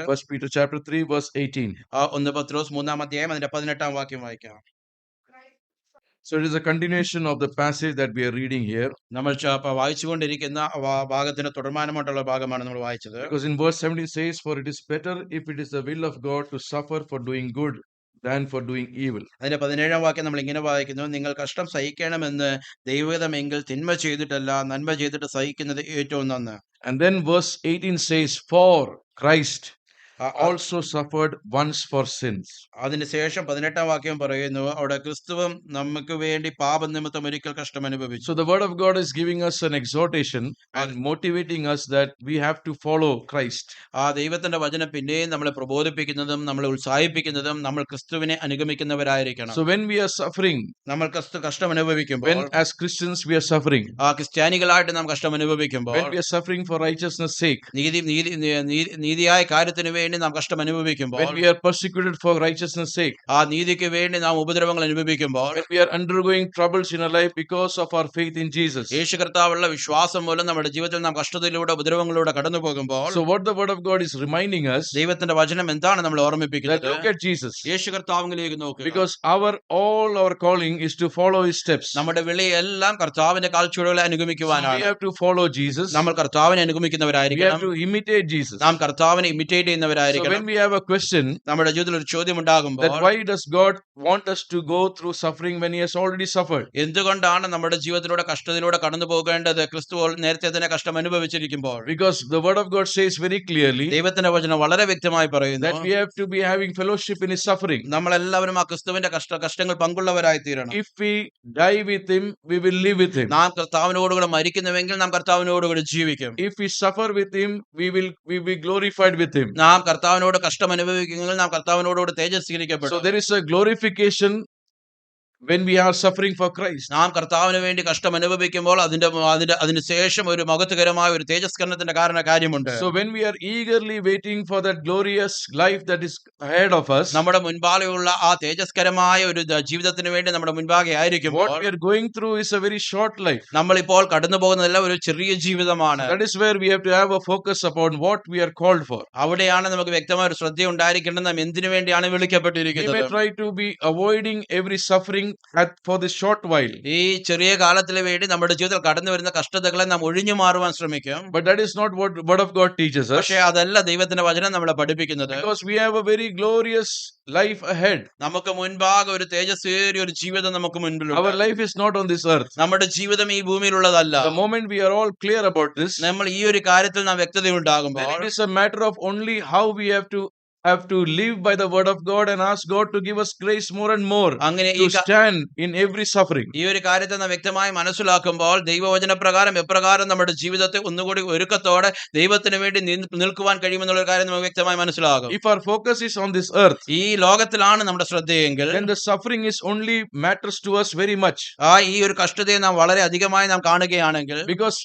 1 Peter chapter 3 verse 18. 1 പത്രോസ് 3-ാം അധ്യായം അതിന്റെ 18-ാം വാക്യം വായിക്കാം. So it is a continuation of the passage that we are reading here. നമ്മൾ വായിച്ചുകൊണ്ടിരിക്കുന്ന ഭാഗത്തിന്റെ തുടർമാനമായിട്ടുള്ള ഭാഗമാണ് നമ്മൾ വായിച്ചത്. Because in verse 17 says, "For it is better if it is the will of God to suffer for doing good than for doing evil." അതിന്റെ 17-ാം വാക്യം നമ്മൾ ഇങ്ങനെ വായിക്കുന്നു, നിങ്ങൾ കഷ്ടം സഹിക്കണമെന്ന് ദൈവഹിതമെങ്കിൽ തിന്മ ചെയ്തിട്ടല്ല നന്മ ചെയ്തിട്ട് സഹിക്കുന്നത് ഏറ്റവും നന്ന്. And then verse 18 says, "For Christ also suffered once for sins." അതിനുശേഷം 18-ാം വാക്യം പറയുന്നു, അവിടെ ക്രിസ്തുവും നമുക്ക് വേണ്ടി പാപനിമിത്തം ഒരിക്കൽ കഷ്ടം അനുഭവിച്ചു. So the word of God is giving us an exhortation and motivating us that we have to follow Christ. ദൈവത്തിന്റെ വചനം പിന്നെയും നമ്മളെ പ്രബോധിപ്പിക്കുന്നതും നമ്മളെ ഉത്സാഹിപ്പിക്കുന്നതും നമ്മൾ ക്രിസ്തുവിനെ അനുഗമിക്കുന്നവരായിരിക്കണം. So when we are suffering, നമ്മൾ കഷ്ടം അനുഭവിക്കുമ്പോൾ, when as Christians we are suffering, ക്രിസ്ത്യാനികളായിട്ട് നാം കഷ്ടം അനുഭവിക്കുമ്പോൾ, when we are suffering for righteousness sake, നീതിയായ കാര്യത്തിന് വേണ്ടി നാം കഷ്ടം അനുഭവിക്കുമ്പോൾ, when we are persecuted for righteousness sake, നീതിക്ക് വേണ്ടി നാം ഉപദ്രവങ്ങൾ അനുഭവിക്കുമ്പോൾ, when we are undergoing troubles in our life because of our faith in Jesus, യേശു കർത്താവുള്ള വിശ്വാസം മൂലം നമ്മുടെ ജീവിതത്തിൽ നാം കഷ്ടതയിലൂടെ ഉപദ്രവങ്ങളിലൂടെ കടന്നു പോകുമ്പോൾ, so what the word of God is reminding us, ദൈവത്തിന്റെ വചനം എന്താണ് നമ്മളെ ഓർമ്മിപ്പിക്കുന്നത്? that look at Jesus, യേശു കർത്താവിലേക്ക് നോക്കുക. because all our calling is to follow his steps. നമ്മുടെ വിളിയെല്ലാം കർത്താവിന്റെ കാൽച്ചുവടുകളെ അനുഗമിക്കുവാനാണ്. We have to follow Jesus. നമ്മൾ കർത്താവിനെ We have അനുഗമിക്കുന്നവരായിരിക്കണം. to imitate Jesus. നാം കർത്താവിനെ imitate ചെയ്യുന്നവരായിരിക്കണം. So when we have a question നമ്മുടെ ജീവിതത്തിൽ ഒരു ചോദ്യം ഉണ്ടാകുമ്പോൾ, that why does God want us to go through suffering when he has already suffered? എന്തുകൊണ്ടാണ് നമ്മുടെ ജീവിതത്തിലൂടെ കഷ്ടതയിലൂടെ കടന്നു പോകേണ്ടത് ക്രിസ്തു നേരത്തെ തന്നെ കഷ്ടം അനുഭവിച്ചിരിക്കുമ്പോൾ? Because the word of God says very clearly ദൈവത്തിന്റെ വചനം വളരെ വ്യക്തമായി പറയുന്നു, that we have to be having fellowship in his suffering. നമ്മളെല്ലാവരും ആ ക്രിസ്തുവിന്റെ കഷ്ടങ്ങൾ പങ്കുള്ളവരായി തീരണം. If we die with him, we will live with him. നാം കർത്താവിനോടുകൂടെ മരിക്കുന്നുവെങ്കിൽ നാം കർത്താവിനോടുകൂടെ ജീവിക്കും. If we suffer with him, we will be glorified with him. നാം കർത്താവിനോട് കഷ്ടം അനുഭവിക്കുമെങ്കിൽ നാം കർത്താവിനോട് തേജസ്കരിക്കപ്പെടും. So there is a glorification when we are suffering for Christ. നാം കർത്താവിന് വേണ്ടി കഷ്ടം അനുഭവിക്കുമ്പോൾ അതിന് ശേഷം ഒരു മഹത്വകരമായ ഒരു തേജസ്കരണത്തിന്റെ കാര്യമുണ്ട്. So when we are eagerly waiting for that glorious life that is ahead of us, നമ്മുടെ മുൻപാകെയുള്ള ആ തേജസ്കരമായ ഒരു ജീവിതത്തിന് വേണ്ടി നമ്മുടെ മുൻപാകെ ആയിരിക്കും. what we are going through is a very short life. നമ്മൾ ഇപ്പോൾ കടന്നു പോകുന്നതെല്ലാം ഒരു ചെറിയ ജീവിതമാണ്. That is where we have to have a focus upon what we are called for. അവിടെയാണ് നമുക്ക് വ്യക്തമായ ഒരു ശ്രദ്ധ ഉണ്ടായിരിക്കേണ്ടത്. നാം എന്തിനു വേണ്ടിയാണ് We വിളിക്കപ്പെട്ടിരിക്കുന്നത്? may try to be avoiding every suffering for this short while, ഈ ചെറിയ കാലത്തിന് വേണ്ടി നമ്മുടെ ജീവിതത്തിൽ കടന്നു വരുന്ന കഷ്ടതകളെ നാം ഒഴിഞ്ഞു മാറുവാൻ ശ്രമിക്കും. but that is not what word of God teaches us. പക്ഷേ അതല്ല ദൈവത്തിന്റെ വചനം നമ്മളെ പഠിപ്പിക്കുന്നത്. Because we have a very glorious life ahead. നമുക്ക് മുൻപാകെ ഒരു തേജസ്വേറിയ ഒരു ജീവിതം നമുക്ക് മുൻപിലുണ്ട്. Our life is not on this earth. നമ്മുടെ ജീവിതം ഈ ഭൂമിയിലുള്ളതല്ല. The moment we are all clear about this, നമ്മൾ ഈ ഒരു കാര്യത്തിൽ നാം വ്യക്തതയുണ്ടാകുമ്പോൾ, then it is a matter of only how we have to live by the word of God and ask God to give us grace more and more അങ്ങനെ to stand in every suffering. ഈ ഒരു കാര്യത്തെ നാം വ്യക്തമായി മനസ്സിലാക്കുമ്പോൾ ദൈവവചന പ്രകാരം എപ്രകാരം നമ്മുടെ ജീവിതത്തെ ഒന്നുകൂടി ഒരുക്കത്തോടെ ദൈവത്തിന് വേണ്ടി നിൽക്കുവാൻ കഴിയുമെന്നുള്ള കാര്യം നമുക്ക് വ്യക്തമായി മനസ്സിലാകും. If our focus is on this earth, ഈ ലോകത്തിലാണ് നമ്മുടെ ശ്രദ്ധയെങ്കിൽ, then the suffering is only matters to us very much. ഈ ഒരു കഷ്ടതയെ നാം വളരെ അധികമായി നാം കാണുകയാണെങ്കിൽ, Because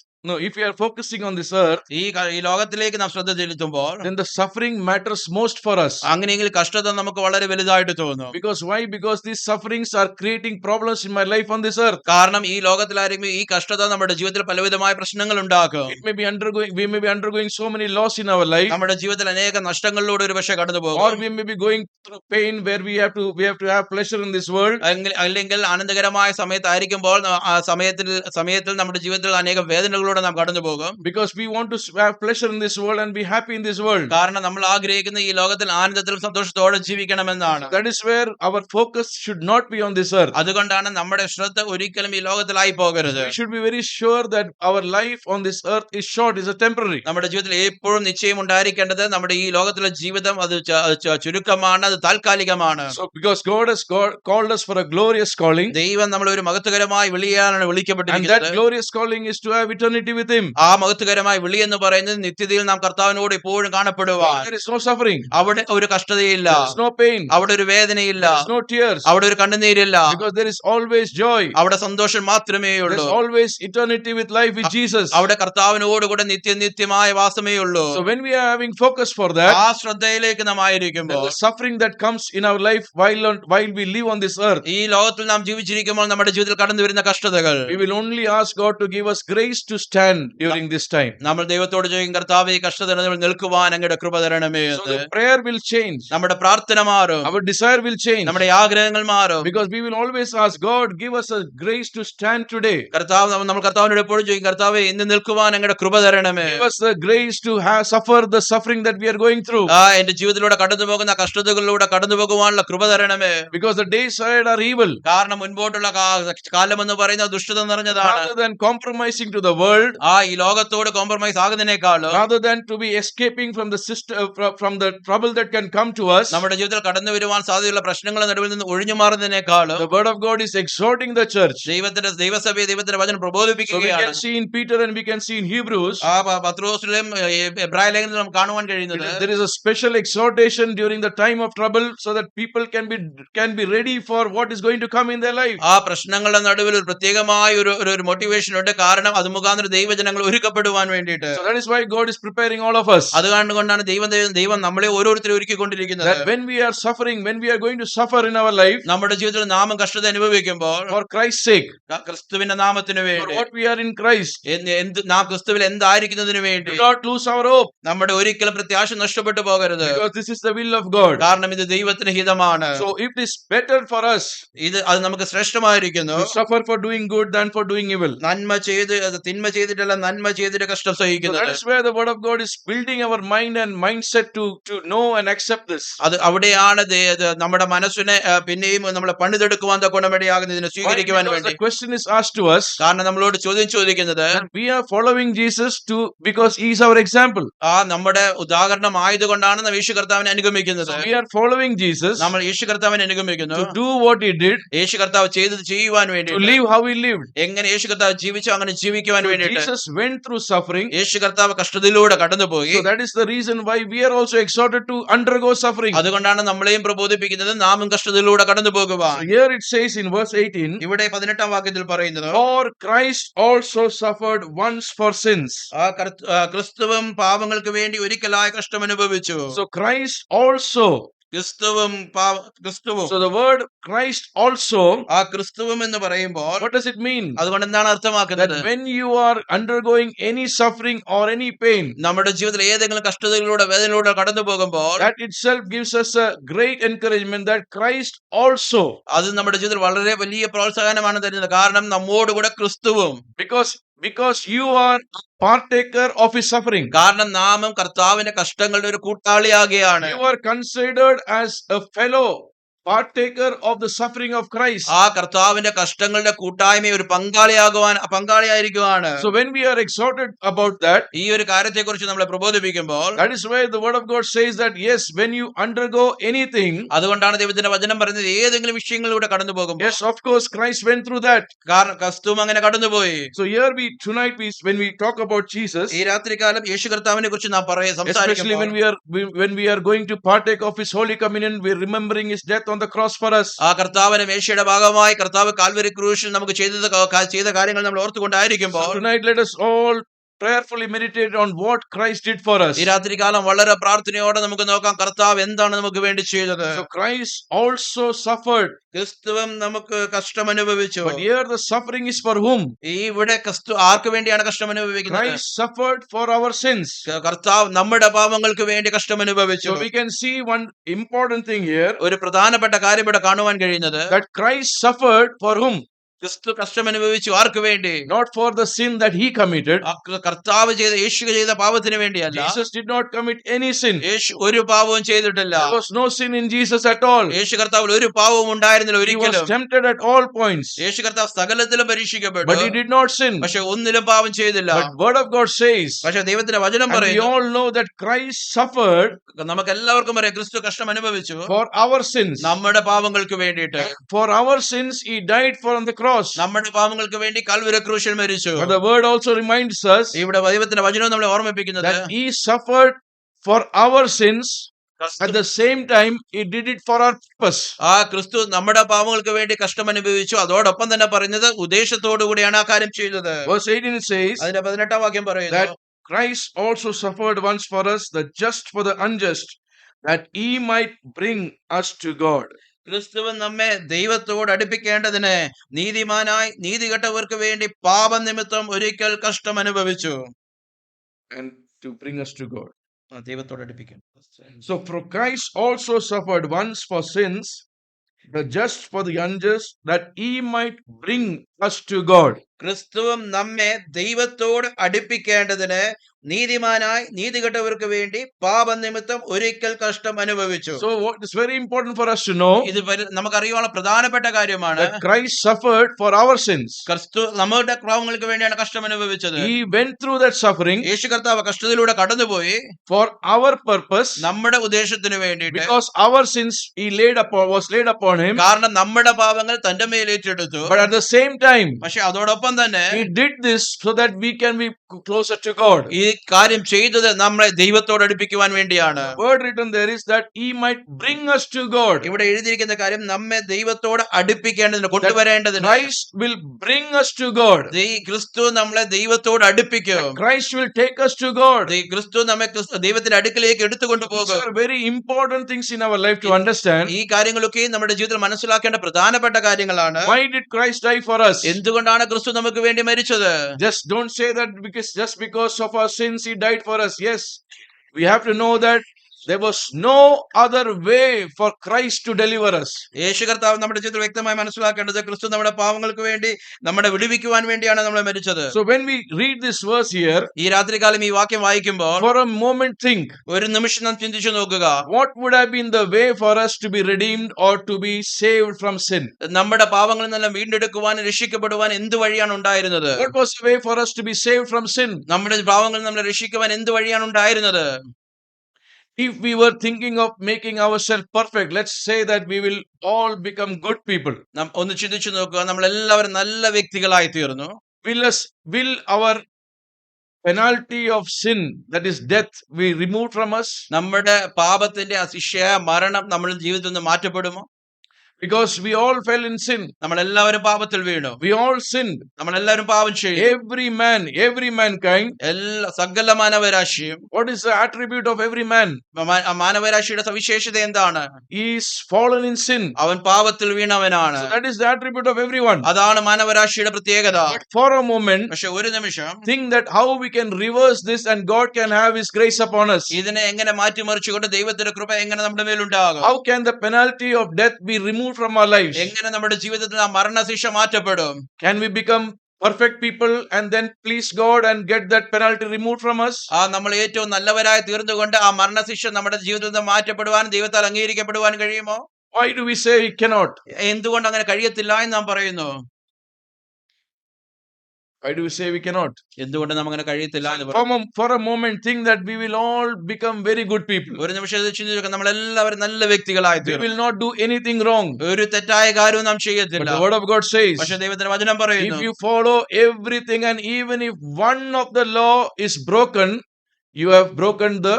if we are focusing on this earth, ഈ ലോകത്തിലേക്ക് നാം ശ്രദ്ധ ചെലുത്തുമ്പോൾ, then the suffering matters most for us. അങ്ങനെയെങ്കിൽ കഷ്ടത നമുക്ക് വളരെ വലുതായിട്ട് തോന്നും. Because why? Because these sufferings are creating problems in my life on this earth. കാരണം ഈ ലോകത്തിലായിരിക്കും ഈ കഷ്ടത നമ്മുടെ ജീവിതത്തിൽ പലവിധമായ പ്രശ്നങ്ങൾ ഉണ്ടാക്കും. We may be undergoing so many loss in our life, നമ്മുടെ ജീവിതത്തിൽ അനേക നഷ്ടങ്ങളിലൂടെ ഒരു പക്ഷേ കടന്നു പോകും. or we may be going through pain where we have to have pleasure in this world. അല്ലെങ്കിൽ ആനന്ദകരമായ സമയത്തായിരിക്കുമ്പോൾ ആ സമയത്തിൽ നമ്മുടെ ജീവിതത്തിൽ അനേക വേദനകളോടെ നാം കടന്നു പോകും. Because we want to have pleasure in this world and be happy in this world. കാരണം നമ്മൾ ആഗ്രഹിക്കുന്ന ഈ ലോകത്തിൽ ആനന്ദത്തിലും സന്തോഷത്തോടെ ജീവിക്കണമെന്നാണ്. That is where our focus should not be on this earth. അതുകൊണ്ടാണ് നമ്മുടെ ശ്രദ്ധ ഒരിക്കലും ഈ ലോകത്തിലായി പോകരുത്. We should be very sure that our life on this earth is short, is a temporary. നമ്മുടെ ജീവിതത്തിൽ എപ്പോഴും നിശ്ചയം ഉണ്ടായിരിക്കേണ്ടത് നമ്മുടെ ഈ ലോകത്തിലെ ജീവിതം അത് ചുരുക്കമാണ്, അത് താൽക്കാലികമാണ്. So because God has called us for a glorious calling, ദൈവം നമ്മളെ ഒരു മഹത്വകരമായ വിളിയാണ് and വിളിക്കപ്പെട്ടിരിക്കുന്നത്. that glorious calling is to have eternity with him. ആ മഹത്വകരമായ വിളി എന്ന് പറയുന്നത് നിത്യതയിൽ നാം കർത്താവിനോട് എപ്പോഴും കാണപ്പെടുവാൻ. There is no suffering, അവിടെ ഒരു കഷ്ടതയില്ല, there is no pain, അവിടെ ഒരു വേദനയില്ല, there is no tears, അവിടെ ഒരു കണ്ണുനീരില്ല. because there is always joy. അവിടെ സന്തോഷം മാത്രമേ There ഉള്ളൂ. is always eternity with life with Jesus. അവിടെ കർത്താവിനോടുകൂടെ നിത്യമായ വാസമേ ഉള്ളൂ. So when we are having focus for that, ആ ശ്രദ്ധയിലേക്ക് നാം ആയിരിക്കുമ്പോൾ, the suffering that comes in our life while we live on this earth, ഈ ലോകത്തിൽ നാം ജീവിച്ചിരിക്കുമ്പോൾ നമ്മുടെ ജീവിതത്തിൽ കടന്നു വരുന്ന കഷ്ടതകൾ, we will only ask God to give us grace to stand during this time. നമ്മൾ ദൈവത്തോട് ചോദിക്കും, കർത്താവേ ഈ കഷ്ടതയിൽ നിൽക്കുവാൻ അങ്ങയുടെ കൃപ തരണമേ So എന്ന്. the prayer will change. നമ്മുടെ പ്രാർത്ഥന മാറും, Our desire will change. നമ്മുടെ ആഗ്രഹങ്ങൾ മാറും. Because we will always ask, God, give us a grace to stand today. നമ്മൾ കർത്താവിനോട് എപ്പോഴും ചോദിക്കും, കർത്താവേ ഇന്ന് നിൽക്കുവാൻ അങ്ങയുടെ കൃപ തരണമേ. Give us the grace to suffer the suffering that we are going through. എന്റെ ജീവിതത്തിലൂടെ കടന്നു പോകുന്ന കഷ്ടതകളിലൂടെ കടന്നു പോകുവാനുള്ള കൃപ തരണമേ. Because the days ahead are evil. കാരണം മുൻപോട്ടുള്ള കാലം എന്ന് പറയുന്നത് ദുഷ്ടത നിറഞ്ഞതാണ്. Rather than compromising to the world, ഈ ലോകത്തോട് compromise ആകുന്നതിനേക്കാളും, rather than to be escaping from the from the trouble that can come to us, നമ്മുടെ ജീവിതത്തിൽ കടന്നു വരുവാൻ സാധ്യതയുള്ള പ്രശ്നങ്ങളുടെ നടുവിൽ നിന്ന് ഒഴിഞ്ഞു മാറുന്നതിനേക്കാളും the word of God is exhorting the church. ദൈവസഭയെ ദൈവത്തിന്റെ വചനം So we പ്രബോധിപ്പിക്കുകയാണ്. can see in Peter and we can see in Hebrews, പത്രോസിലും എബ്രായ ലേഖനത്തിലും നമുക്ക് കാണുവാൻ കഴിയുന്നത്, there is a special exhortation during the time of trouble so that people can be ready for what is going to come in their life. പ്രശ്നങ്ങളുടെ നടുവിൽ ഒരു പ്രത്യേകമായ ഒരു motivation ഉണ്ട്. കാരണം അത് മുഖാന്തരം ദൈവജനങ്ങൾ ഒരുക്കപ്പെടുവാൻ വേണ്ടിയിട്ട്. So that is why God is preparing all of us. അതുകൊണ്ടാണ് ദൈവം നമ്മളെ ഓരോരുത്തരും ഒരുക്കിക്കൊണ്ടിരിക്കുന്നത്. That when we are suffering, when we are going to suffer in our life, നമ്മുടെ ജീവിതത്തിൽ നാമം കഷ്ടത അനുഭവിക്കുമ്പോൾ, for Christ's sake, ക്രിസ്തുവിന്റെ നാമത്തിന് for വേണ്ടി, what we are in Christ, നാം ക്രിസ്തുവിൽ എന്തായിരിക്കുന്നതിന് വേണ്ടി do not lose our hope. നമ്മുടെ ഒരിക്കലും പ്രത്യാശ നഷ്ടപ്പെട്ടു പോകരുത്. Because this is the will of God. കാരണം ഇത് ദൈവത്തിന് ഹിതമാണ്. So it is better for us അത് നമുക്ക് ശ്രേഷ്ഠമായിരിക്കുന്നു to suffer for doing good than for doing evil. തിന്മ ചെയ്തിട്ടല്ല നന്മ ചെയ്തിട്ട് കഷ്ടം So സഹിക്കുന്നത്. that is where the word of God is building our mind and mindset to know and accept this. അവിടെയാണ് നമ്മുടെ മനസ്സിനെ പിന്നെയും നമ്മളെ പണിതെടുക്കുവാൻ തക്കോണമിടയാകുന്നത്, ഇതിനെ സ്വീകരിക്കുവാൻ Because വേണ്ടി. the question is asked to us, കാരണം നമ്മളോട് ചോദ്യം ചോദിക്കുന്നത്, we are following Jesus because he is our example. നമ്മുടെ ഉദാഹരണം ആയതുകൊണ്ടാണ് നാം യേശു കർത്താവിനെ അനുഗമിക്കുന്നത്. So we are following Jesus നമ്മൾ യേശു കർത്താവിനെ അനുഗമിക്കുന്നു, to do what he did, യേശു കർത്താവ് ചെയ്തത് ചെയ്യുവാൻ വേണ്ടി, to live how he lived. എങ്ങനെ യേശു കർത്താവ് ജീവിച്ചു അങ്ങനെ ജീവിക്കുവാൻ So വേണ്ടിയിട്ട്. Jesus went through suffering. യേശു കർത്താവ് കഷ്ടതയിലൂടെ കടന്നുപോയി. So that is the reason why we are also exhorted to undergo suffering. അതുകൊണ്ടാണ് നമ്മളെയും പ്രബോധിപ്പിക്കുന്നത് നാമും കഷ്ടതയിലൂടെ കടന്നു പോകുവാൻ. So here it says in verse 18, ഇവിടെ 18-ാം വാക്യത്തിൽ പറയുന്നത്, for Christ also suffered once for sins. ക്രിസ്തുവും പാപങ്ങൾക്ക് വേണ്ടി ഒരിക്കലായി കഷ്ടം അനുഭവിച്ചു. So Christ also. ക്രിസ്തുവും. So the word Christ also, ക്രിസ്തുവും എന്ന് പറയുമ്പോൾ what does it mean? അതുകൊണ്ട് എന്താണ് അർത്ഥമാക്കുന്നത്? That when you are undergoing any suffering or any pain, നമ്മുടെ ജീവിതത്തിൽ ഏതെങ്കിലും കഷ്ടതകളിലൂടെ വേദനയിലൂടെ കടന്നു പോകുമ്പോൾ, that itself gives us a great encouragement that Christ also. അത് നമ്മുടെ ജീവിതത്തിൽ വളരെ വലിയ പ്രോത്സാഹനമാണ് തരുന്നത്. കാരണം നമ്മോടുകൂടെ ക്രിസ്തുവും. Because you are partaker of his suffering. കാരണം നാമും കർത്താവിന്റെ കഷ്ടങ്ങളുടെ ഒരു കൂട്ടാളിയാകുകയാണ്. You are considered as a fellow partaker of the suffering of Christ. കർത്താവിന്റെ കഷ്ടങ്ങളുടെ കൂട്ടായ്മ ഒരു പങ്കാളിയായിരിക്കുവാണ്. So when we are exhorted about that, ഈ ഒരു കാര്യത്തെക്കുറിച്ച് നമ്മളെ പ്രബോധിപ്പിക്കുമ്പോൾ, that is where the word of God says that yes, when you undergo anything, അതുകൊണ്ടാണ് ദൈവത്തിന്റെ വചനം പറയുന്നത്, ഏതെങ്കിലും വിഷയങ്ങളിലൂടെ കടന്നു പോകുമ്പോൾ, yes, of course Christ went through that. കാരണം ക്രിസ്തുവും അങ്ങനെ കടന്നുപോയി. So here tonight when we talk about Jesus, ഈ രാത്രികാലം യേശു കർത്താവിനെ കുറിച്ച് നാം especially when we are going to partake of his holy communion, we are remembering his death on the cross for us. കർത്താവിന്റെ മേശയുടെ ഭാഗമായി കർത്താവ് കാൽവരി ക്രൂശിൽ നമുക്ക് ചെയ്ത കാര്യങ്ങൾ നമ്മൾ ഓർത്തുകൊണ്ടായിരിക്കുമ്പോൾ, tonight let us all prayerfully meditate on what Christ did for us. ഈ രാത്രികാലം വളരെ പ്രാർത്ഥനയോടെ നമുക്ക് നോക്കാം കർത്താവ് എന്താണ് നമുക്ക് വേണ്ടി ചെയ്തത്. So Christ also suffered. ക്രിസ്തുവും നമുക്ക് കഷ്ടം അനുഭവിച്ചു. But here the suffering is for whom? ഇവിടെ ക്രിസ്തു ആർക്ക് വേണ്ടിയാണ് കഷ്ടം അനുഭവിക്കുന്നത്? Christ suffered for our sins. കർത്താവ് നമ്മുടെ പാപങ്ങൾക്ക് വേണ്ടി കഷ്ടം അനുഭവിച്ചു. So we can see one important thing here. ഒരു പ്രധാനപ്പെട്ട കാര്യം ഇവിടെ കാണുവാൻ കഴിയുന്നത്, that Christ suffered for whom? ക്രിസ്തു കഷ്ടം അനുഭവിച്ചു ആർക്ക് വേണ്ടി? Not for the sin that he committed. കർത്താവ് യേശു ചെയ്ത പാപത്തിന് വേണ്ടിയല്ല. Jesus did not commit any sin. യേശു ഒരു പാപവും ചെയ്തിട്ടില്ല. There was no sin in Jesus at all. യേശു കർത്താവിൽ ഒരു പാപവും ഉണ്ടായിരുന്നില്ല ഒരിക്കലും. He was tempted at all points. യേശു കർത്താവ് സകലത്തിലും പരീക്ഷിക്കപ്പെട്ടു. But he did not sin. പക്ഷെ ഒന്നിലും പാപം ചെയ്തില്ല. But word of God says, പക്ഷെ ദൈവത്തിന്റെ വചനം and we പറയുന്നു, all know that Christ suffered. നമുക്ക് എല്ലാവർക്കും അറിയാം ക്രിസ്തു കഷ്ടം അനുഭവിച്ചു for our sins. നമ്മുടെ പാപങ്ങൾക്ക് വേണ്ടിയിട്ട്. For our sins he died on the cross. നമ്മുടെ പാപങ്ങൾക്ക് വേണ്ടി കാൽവരി ക്രൂശിൽ മരിച്ചു. But the word also reminds us ഇവിടെ ദൈവത്തിന്റെ വചനം നമ്മളെ ഓർമ്മിപ്പിക്കുന്നത്, that he suffered for our sins. At the same time he did it for our purpose. ക്രിസ്തു നമ്മുടെ പാപങ്ങൾക്ക് വേണ്ടി കഷ്ടം അനുഭവിച്ചു. അതോടൊപ്പം തന്നെ പറയുന്നത് ഉദ്ദേശത്തോടു കൂടിയാണ് ആ കാര്യം ചെയ്തത്. Verse 18 says, അതിന്റെ 18-ാം വാക്യം പറയുന്നു, that Christ also suffered once for us, the just for the unjust, that he might bring us to God. ക്രിസ്തുവും നമ്മെ ദൈവത്തോട് അടുപ്പിക്കേണ്ടതിന് നീതിമാനായി നീതികെട്ടവർക്ക് വേണ്ടി പാപനിമിത്തം ഒരിക്കൽ കഷ്ടം അനുഭവിച്ചു. and to bring us to God. ദൈവത്തോട് അടുപ്പിക്കും. So for Christ also suffered once for sins, the just for the unjust, that he might bring us to God. ക്രിസ്തുവും നമ്മെ ദൈവത്തോട് അടുപ്പിക്കേണ്ടതിന് നീതിമാനായി നീതികെട്ടവർക്ക് വേണ്ടി പാപനിമിത്തം ഒരിക്കൽ കഷ്ടം അനുഭവിച്ചു. So what is very important for us to know, ഇത് നമുക്കറിയാനുള്ള പ്രധാനപ്പെട്ട കാര്യമാണ്. that Christ suffered for our sins. ക്രിസ്തു നമ്മുടെ പാപങ്ങൾക്ക് വേണ്ടിയാണ് കഷ്ടം അനുഭവിച്ചത്. He went through that suffering യേശു കർത്താവ് കഷ്ടത്തിലൂടെ കടന്നുപോയി for our purpose, നമ്മുടെ ഉദ്ദേശത്തിന് വേണ്ടിയിട്ട്. because our sins was laid upon him. കാരണം നമ്മുടെ പാപങ്ങൾ തന്റെ മേൽ ഏറ്റെടുത്തു. But at the same time, പക്ഷെ അതോടൊപ്പം തന്നെ he did this so that we can be closer to God. ഈ കാര്യം ചെയ്തത് നമ്മളെ ദൈവത്തോട് അടുപ്പിക്കുവാൻ വേണ്ടിയാണ്. The word written there is that he might bring us to God. ഇവിടെ എഴുതിയിരിക്കുന്ന കാര്യം നമ്മെ ദൈവത്തോട് അടുപ്പിക്കേണ്ടതിന്, കൊണ്ടുവരേണ്ടതിന്. Christ will bring us to God. ക്രിസ്തു നമ്മളെ ദൈവത്തോട് അടുപ്പിക്കും. Christ will take us to God. ക്രിസ്തു നമ്മെ ദൈവത്തിന്റെ അടുക്കിലേക്ക് എടുത്തുകൊണ്ടു പോകും. These are very important things in our life to understand. ഈ കാര്യങ്ങളൊക്കെ നമ്മുടെ ജീവിതത്തിൽ മനസ്സിലാക്കേണ്ട പ്രധാനപ്പെട്ട കാര്യങ്ങളാണ്. Why did Christ die for us? എന്തുകൊണ്ടാണ് ക്രിസ്തു നമുക്ക് വേണ്ടി മരിച്ചത്? Just don't say that just because of our sins he died for us. Yes, we have to know that there was no other way for Christ to deliver us. യേശു കർത്താവ് നമ്മുടെ ജീവിതത്തിൽ വ്യക്തമായി മനസ്സിലാക്കേണ്ടത് ക്രിസ്തു നമ്മുടെ പാവങ്ങൾക്ക് വേണ്ടി നമ്മളെ വിടുവിക്കുവാൻ വേണ്ടിയാണ് നമ്മളെ മരിച്ചത്. So when we read this verse here, ഈ രാത്രികാലം ഈ വാക്യം വായിക്കുമ്പോൾ for a moment think, ഒരു നിമിഷം നാം ചിന്തിച്ചു നോക്കുക. what would have been the way for us to be redeemed or to be saved from sin? നമ്മുടെ പാവങ്ങളിൽ നിന്നെല്ലാം വീണ്ടെടുക്കുവാൻ, രക്ഷിക്കപ്പെടുവാൻ എന്ത് വഴിയാണ് ഉണ്ടായിരുന്നത്? What was the way for us to be saved from sin? നമ്മുടെ പാവങ്ങളിൽ നമ്മളെ രക്ഷിക്കുവാൻ എന്ത് വഴിയാണ് ഉണ്ടായിരുന്നത്? If we were thinking of making ourselves perfect, let's say that we will all become good people. നാം ഒന്ന് ചിന്തിച്ചു നോക്കുക, നമ്മളെല്ലാവരും നല്ല വ്യക്തികളായി തീർന്നു. Will our penalty of sin, that is death, be removed from us? നമ്മുടെ പാപത്തിന്റെ ശിക്ഷയായ മരണം നമ്മുടെ ജീവിതത്തിൽ നിന്ന് മാറ്റപ്പെടുമോ? Because we all fell in sin. നമ്മളെല്ലാവരും പാപത്തിൽ വീണു. We all sinned. നമ്മളെല്ലാവരും പാപം ചെയ്തു. Every mankind. സകല മാനവരാശിയും. What is the attribute of every man? മാനവരാശിയുടെ സവിശേഷത എന്താണ്? He is fallen in sin. അവൻ പാപത്തിൽ വീണവനാണ്. So that is the attribute of everyone. അതാണ് മാനവരാശിയുടെ പ്രത്യേകത. But for a moment, പക്ഷെ ഒരു നിമിഷം think that how we can reverse this and God can have his grace upon us. ഇതിനെ എങ്ങനെ മാറ്റിമറിച്ചുകൊണ്ട് ദൈവത്തിന്റെ കൃപ എങ്ങനെ നമ്മുടെ മേലുണ്ടാകും? How can the penalty of death be removed from our lives? എങ്ങനെ നമ്മുടെ ജീവിതത്തിൽ ആ മരണശിക്ഷ മാറ്റപ്പെടും? Can we become perfect people and then please God and get that penalty removed from us? നമ്മൾ ഏറ്റവും നല്ലവരായി തീർന്നുകൊണ്ട് ആ മരണശിക്ഷ നമ്മുടെ ജീവിതത്തിൽ നിന്ന് മാറ്റപ്പെടുവാൻ, ദൈവത്താൽ അംഗീകരിക്കപ്പെടുവാൻ കഴിയുമോ? Why do we say we cannot? എന്തുകൊണ്ട് അങ്ങനെ കഴിയത്തില്ല എന്ന് നാം പറയുന്നു? Why do we say we cannot? എന്തുകൊണ്ട് നമുക്കങ്ങനെ കഴിയത്തില്ല എന്ന് പറയുന്നു? For a moment think that we will all become very good people. ഒരു നിമിഷം ചിന്തിച്ചു, നമ്മളെല്ലാവരും നല്ല വ്യക്തികളായി We തീരും. will not do anything wrong. ഒരു തെറ്റായ കാര്യവും നാം But ചെയ്യത്തില്ല. the word of God says, പക്ഷെ ദൈവത്തിന്റെ വചനം പറയുന്നു, if you follow everything and even if one of the law is broken, you have broken the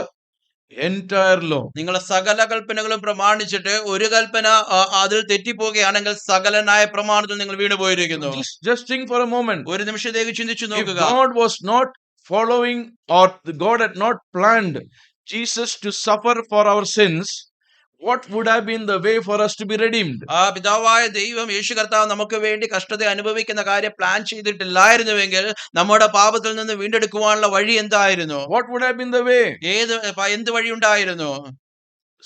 entire law. നിങ്ങൾ സകല കൽപ്പനകളും പ്രമാണിച്ചിട്ട് ഒരു കൽപ്പന അതിൽ തെറ്റിപ്പോവുകയാണെങ്കിൽ സകലനായ പ്രമാണത്തിൽ നിങ്ങൾ വീണു പോയിരിക്കുന്നു. Just think for a moment. ഒരു നിമിഷത്തേക്ക് ചിന്തിച്ചു If നോക്കുക. God was not following or God had not planned Jesus to suffer for our sins, what would have been the way for us to be redeemed? ആ പിതാവായ ദൈവം യേശു കർത്താവ് നമുക്ക് വേണ്ടി കഷ്ടത അനുഭവിക്കുന്ന കാര്യം പ്ലാൻ ചെയ്തിട്ടില്ലായിരുന്നുവെങ്കിൽ നമ്മുടെ പാപത്തിൽ നിന്ന് വീണ്ടെടുക്കുവാനുള്ള വഴി എന്തായിരുന്നു? What would have been the way? എന്ത് വഴി ഉണ്ടായിരുന്നു?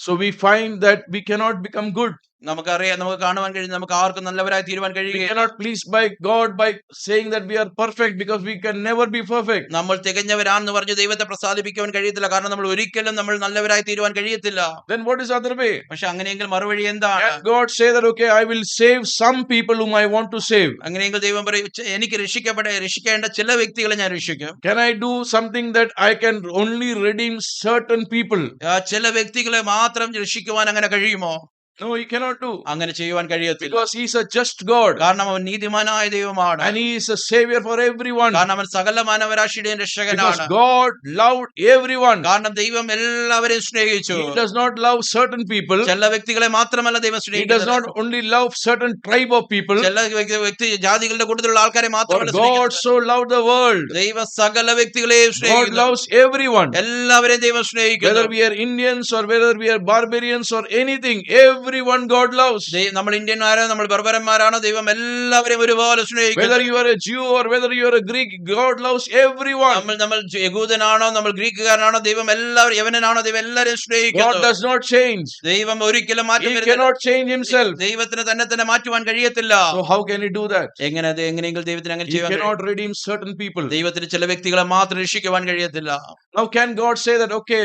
So we find that we cannot become good. നമുക്കറിയാം, നമുക്ക് കാണുവാൻ കഴിയും, നമുക്ക് ആർക്കും നല്ലവരായി തീരുവാൻ We കഴിയുകയില്ല. cannot please by God by saying that we are perfect, because we can never be perfect. നമ്മൾ തികഞ്ഞവരാണെന്ന് പറഞ്ഞ് ദൈവത്തെ പ്രസാദിപ്പിക്കുവാൻ കഴിയത്തില്ല. കാരണം നമ്മൾ ഒരിക്കലും നമ്മൾ നല്ലവരായി തീരുവാൻ കഴിയത്തില്ല. Then what is the other way? പക്ഷെ അങ്ങനെയെങ്കിൽ മറുവഴി എന്താണ്? Can God say that, okay, I will save some people whom I want to save? അങ്ങനെയെങ്കിൽ ദൈവം പറയും, എനിക്ക് രക്ഷിക്കേണ്ട ചില വ്യക്തികളെ ഞാൻ രക്ഷിക്കും. Can I do something that I can only redeem certain people? ചില വ്യക്തികളെ മാത്രം രക്ഷിക്കുവാൻ അങ്ങനെ കഴിയുമോ? No, he cannot do. അങ്ങനെ ചെയ്യുവാൻ കഴിയത്തില്ല. Because he is a just God. കാരണം അവൻ നീതിമാനായ ദൈവമാണ്. And he is a savior for everyone. കാരണം അവൻ സകല മാനവരാശിയുടെയും Because രക്ഷകനാണ്. God loved everyone. കാരണം ദൈവം എല്ലാവരെയും സ്നേഹിച്ചു. He does not love certain people. ചില വ്യക്തികളെ മാത്രമല്ല ദൈവം He does സ്നേഹിക്കുന്നത്. not only love certain tribe of people. ചില വ്യക്തി ജാതികളുടെ കൂട്ടത്തിലുള്ള ആൾക്കാരെ For മാത്രമല്ല God സ്നേഹിക്കുന്നത്. so loved the world. ദൈവം സകല വ്യക്തികളെയും God സ്നേഹിക്കുന്നു. loves everyone. എല്ലാവരെയും ദൈവം സ്നേഹിക്കുന്നു. Whether we are Indians or whether we are barbarians or anything, everyone God loves. നമ്മൾ ഇന്ത്യന്മാരോ നമ്മൾ ബർബരന്മാരാണോ ദൈവം എല്ലാവരെയും ഒരുപോലെ Whether സ്നേഹിക്കുന്നു. you are a Jew or whether you are a Greek, God loves everyone. നമ്മൾ യഹൂദനാണോ നമ്മൾ ഗ്രീക്കുകാരനാണോ ദൈവം എല്ലാവരും യവനനാണോ ദൈവം എല്ലാവരെയും God സ്നേഹിക്കുന്നു. does not change. ദൈവം ഒരിക്കലും മാറ്റം He വരുന്നില്ല. cannot change himself. ദൈവത്തിന് തന്നെ മാറ്റുവാൻ കഴിയത്തില്ല. So how can he do that? എങ്ങനെയെങ്കിലും ദൈവത്തിന് അങ്ങനെ He ചെയ്യാൻ കഴിയും? cannot redeem certain people. ദൈവത്തിന് ചില വ്യക്തികളെ മാത്രം രക്ഷിക്കുവാൻ കഴിയത്തില്ല. Now can God say that, okay,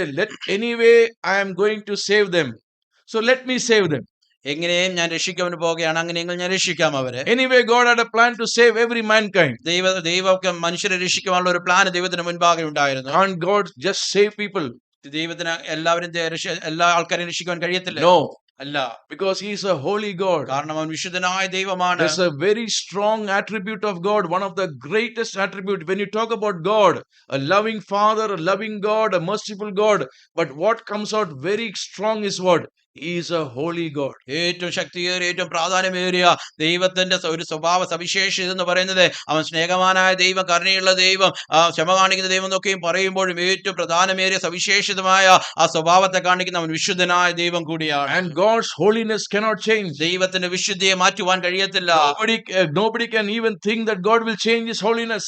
anyway I am going to save them, so let me save them. എങ്ങനെയും ഞാൻ രക്ഷിക്കാൻ പോകുകയാണ്, അങ്ങനെയെങ്കിൽ ഞാൻ രക്ഷിക്കാം അവരെ. Anyway, God had a plan to save every mankind. ദൈവമൊക്കെ മനുഷ്യരെ രക്ഷിക്കുവാനുള്ള ഒരു പ്ലാൻ ദൈവത്തിന് മുൻപാകെ ഉണ്ടായിരുന്നു. Can't God just save people? ദൈവത്തിന് എല്ലാ ആൾക്കാരെയും രക്ഷിക്കുവാൻ കഴിയത്തില്ല. No. അല്ല, Because he is a holy God. കാരണം അവൻ വിശുദ്ധനായ ദൈവമാണ്. There's a very strong attribute of God, one of the greatest attribute. When you talk about God, a loving Father, a loving God, a merciful God, but what comes out very strong is what? He is a holy God. ഏറ്റവും ശക്തിയേറിയ ഏറ്റവും പ്രാധാന്യമേറിയ ദൈവത്തിന്റെ ഒരു സ്വഭാവ സവിശേഷത എന്ന് പറയുന്നത് അവൻ സ്നേഹവാനായ ദൈവം, കരുണയുള്ള ദൈവം, ക്ഷമ കാണിക്കുന്ന ദൈവം എന്നൊക്കെയും പറയുമ്പോഴും ഏറ്റവും പ്രധാനമേറിയ സവിശേഷതമായ ആ സ്വഭാവത്തെ കാണിക്കുന്ന അവൻ വിശുദ്ധനായ ദൈവം കൂടിയാണ്. And God's holiness cannot change. ദൈവത്തിന്റെ വിശുദ്ധിയെ മാറ്റുവാൻ കഴിയത്തില്ല. Nobody can even think that God will change his holiness.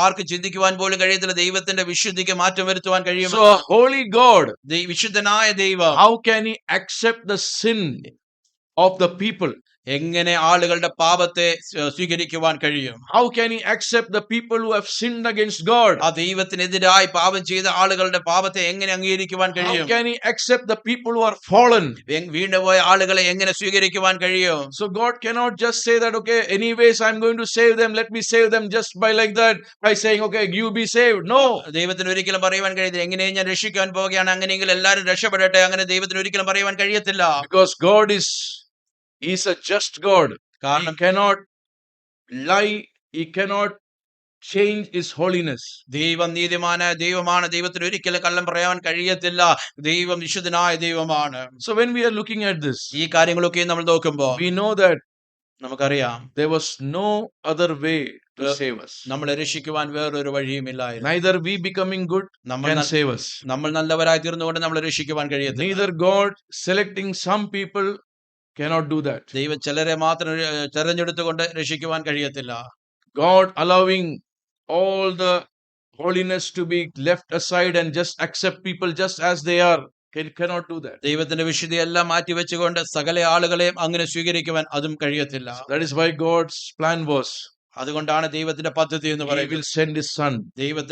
ആർക്ക് ചിന്തിക്കുവാൻ പോലും കഴിയത്തില്ല ദൈവത്തിന്റെ വിശുദ്ധിക്ക് മാറ്റം വരുത്തുവാൻ കഴിയും. So a holy God, വിശുദ്ധനായ ദൈവം how can he accept the sin of the people? എങ്ങനെ ആളുകളുടെ പാപത്തെ സ്വീകരിക്കുവാൻ കഴിയും? How can he accept the people who have sinned against God? ആ ദൈവത്തിനെതിരായി പാപം ചെയ്ത ആളുകളുടെ പാപത്തെ എങ്ങനെ അംഗീകരിക്കുവാൻ How കഴിയും? can he accept the people who are fallen? വീണുപോയ ആളുകളെ എങ്ങനെ സ്വീകരിക്കുവാൻ കഴിയും? So God cannot just say that, okay, anyways I'm going to save them, let me save them just by like that, by saying, okay, you be saved. No. ദൈവത്തിന് ഒരിക്കലും പറയുവാൻ കഴിയത്തില്ല എങ്ങനെയും ഞാൻ രക്ഷിക്കാൻ പോവുകയാണ്, അങ്ങനെയെങ്കിൽ എല്ലാവരും രക്ഷപ്പെടട്ടെ. അങ്ങനെ ദൈവത്തിന് ഒരിക്കലും പറയുവാൻ കഴിയത്തില്ല. Because God is a just God. He cannot lie. He cannot change his holiness. ദൈവം നീതിമാനായ ദൈവമാണ്. ദൈവത്തിന് ഒരിക്കലും കള്ളം പറയാൻ കഴിയത്തില്ല. ദൈവം വിശുദ്ധനായ ദൈവമാണ്. So when we are looking at this, ഈ കാര്യങ്ങളൊക്കെ നമ്മൾ നോക്കുമ്പോൾ we know that നമുക്കറിയാം there was no other way to save us. നമ്മളെ രക്ഷിക്കുവാൻ വേറൊരു വഴിയുമില്ലായിരുന്നു. Neither we becoming good can save us. നമ്മൾ നല്ലവരായി തീർന്നുകൊണ്ട് നമ്മളെ രക്ഷിക്കുവാൻ കഴിയത്തില്ല. Neither God selecting some people cannot do that. ദൈവം ചിലരെ മാത്രം തെരഞ്ഞെടുത്തുകൊണ്ട് രക്ഷിക്കുവാൻ കഴിയത്തില്ല. God allowing all the holiness to be left aside and just accept people just as they are cannot do that. ദൈവത്തിന്റെ വിശുദ്ധി എല്ലാം മാറ്റിവെച്ചുകൊണ്ട് സകല ആളുകളെയും അങ്ങനെ സ്വീകരിക്കുവാൻ അതും കഴിയത്തില്ല. That is why God's plan was, അതുകൊണ്ടാണ് ദൈവത്തിന്റെ പദ്ധതി എന്ന് He പറയുന്നത്. will send His Son, ദൈവം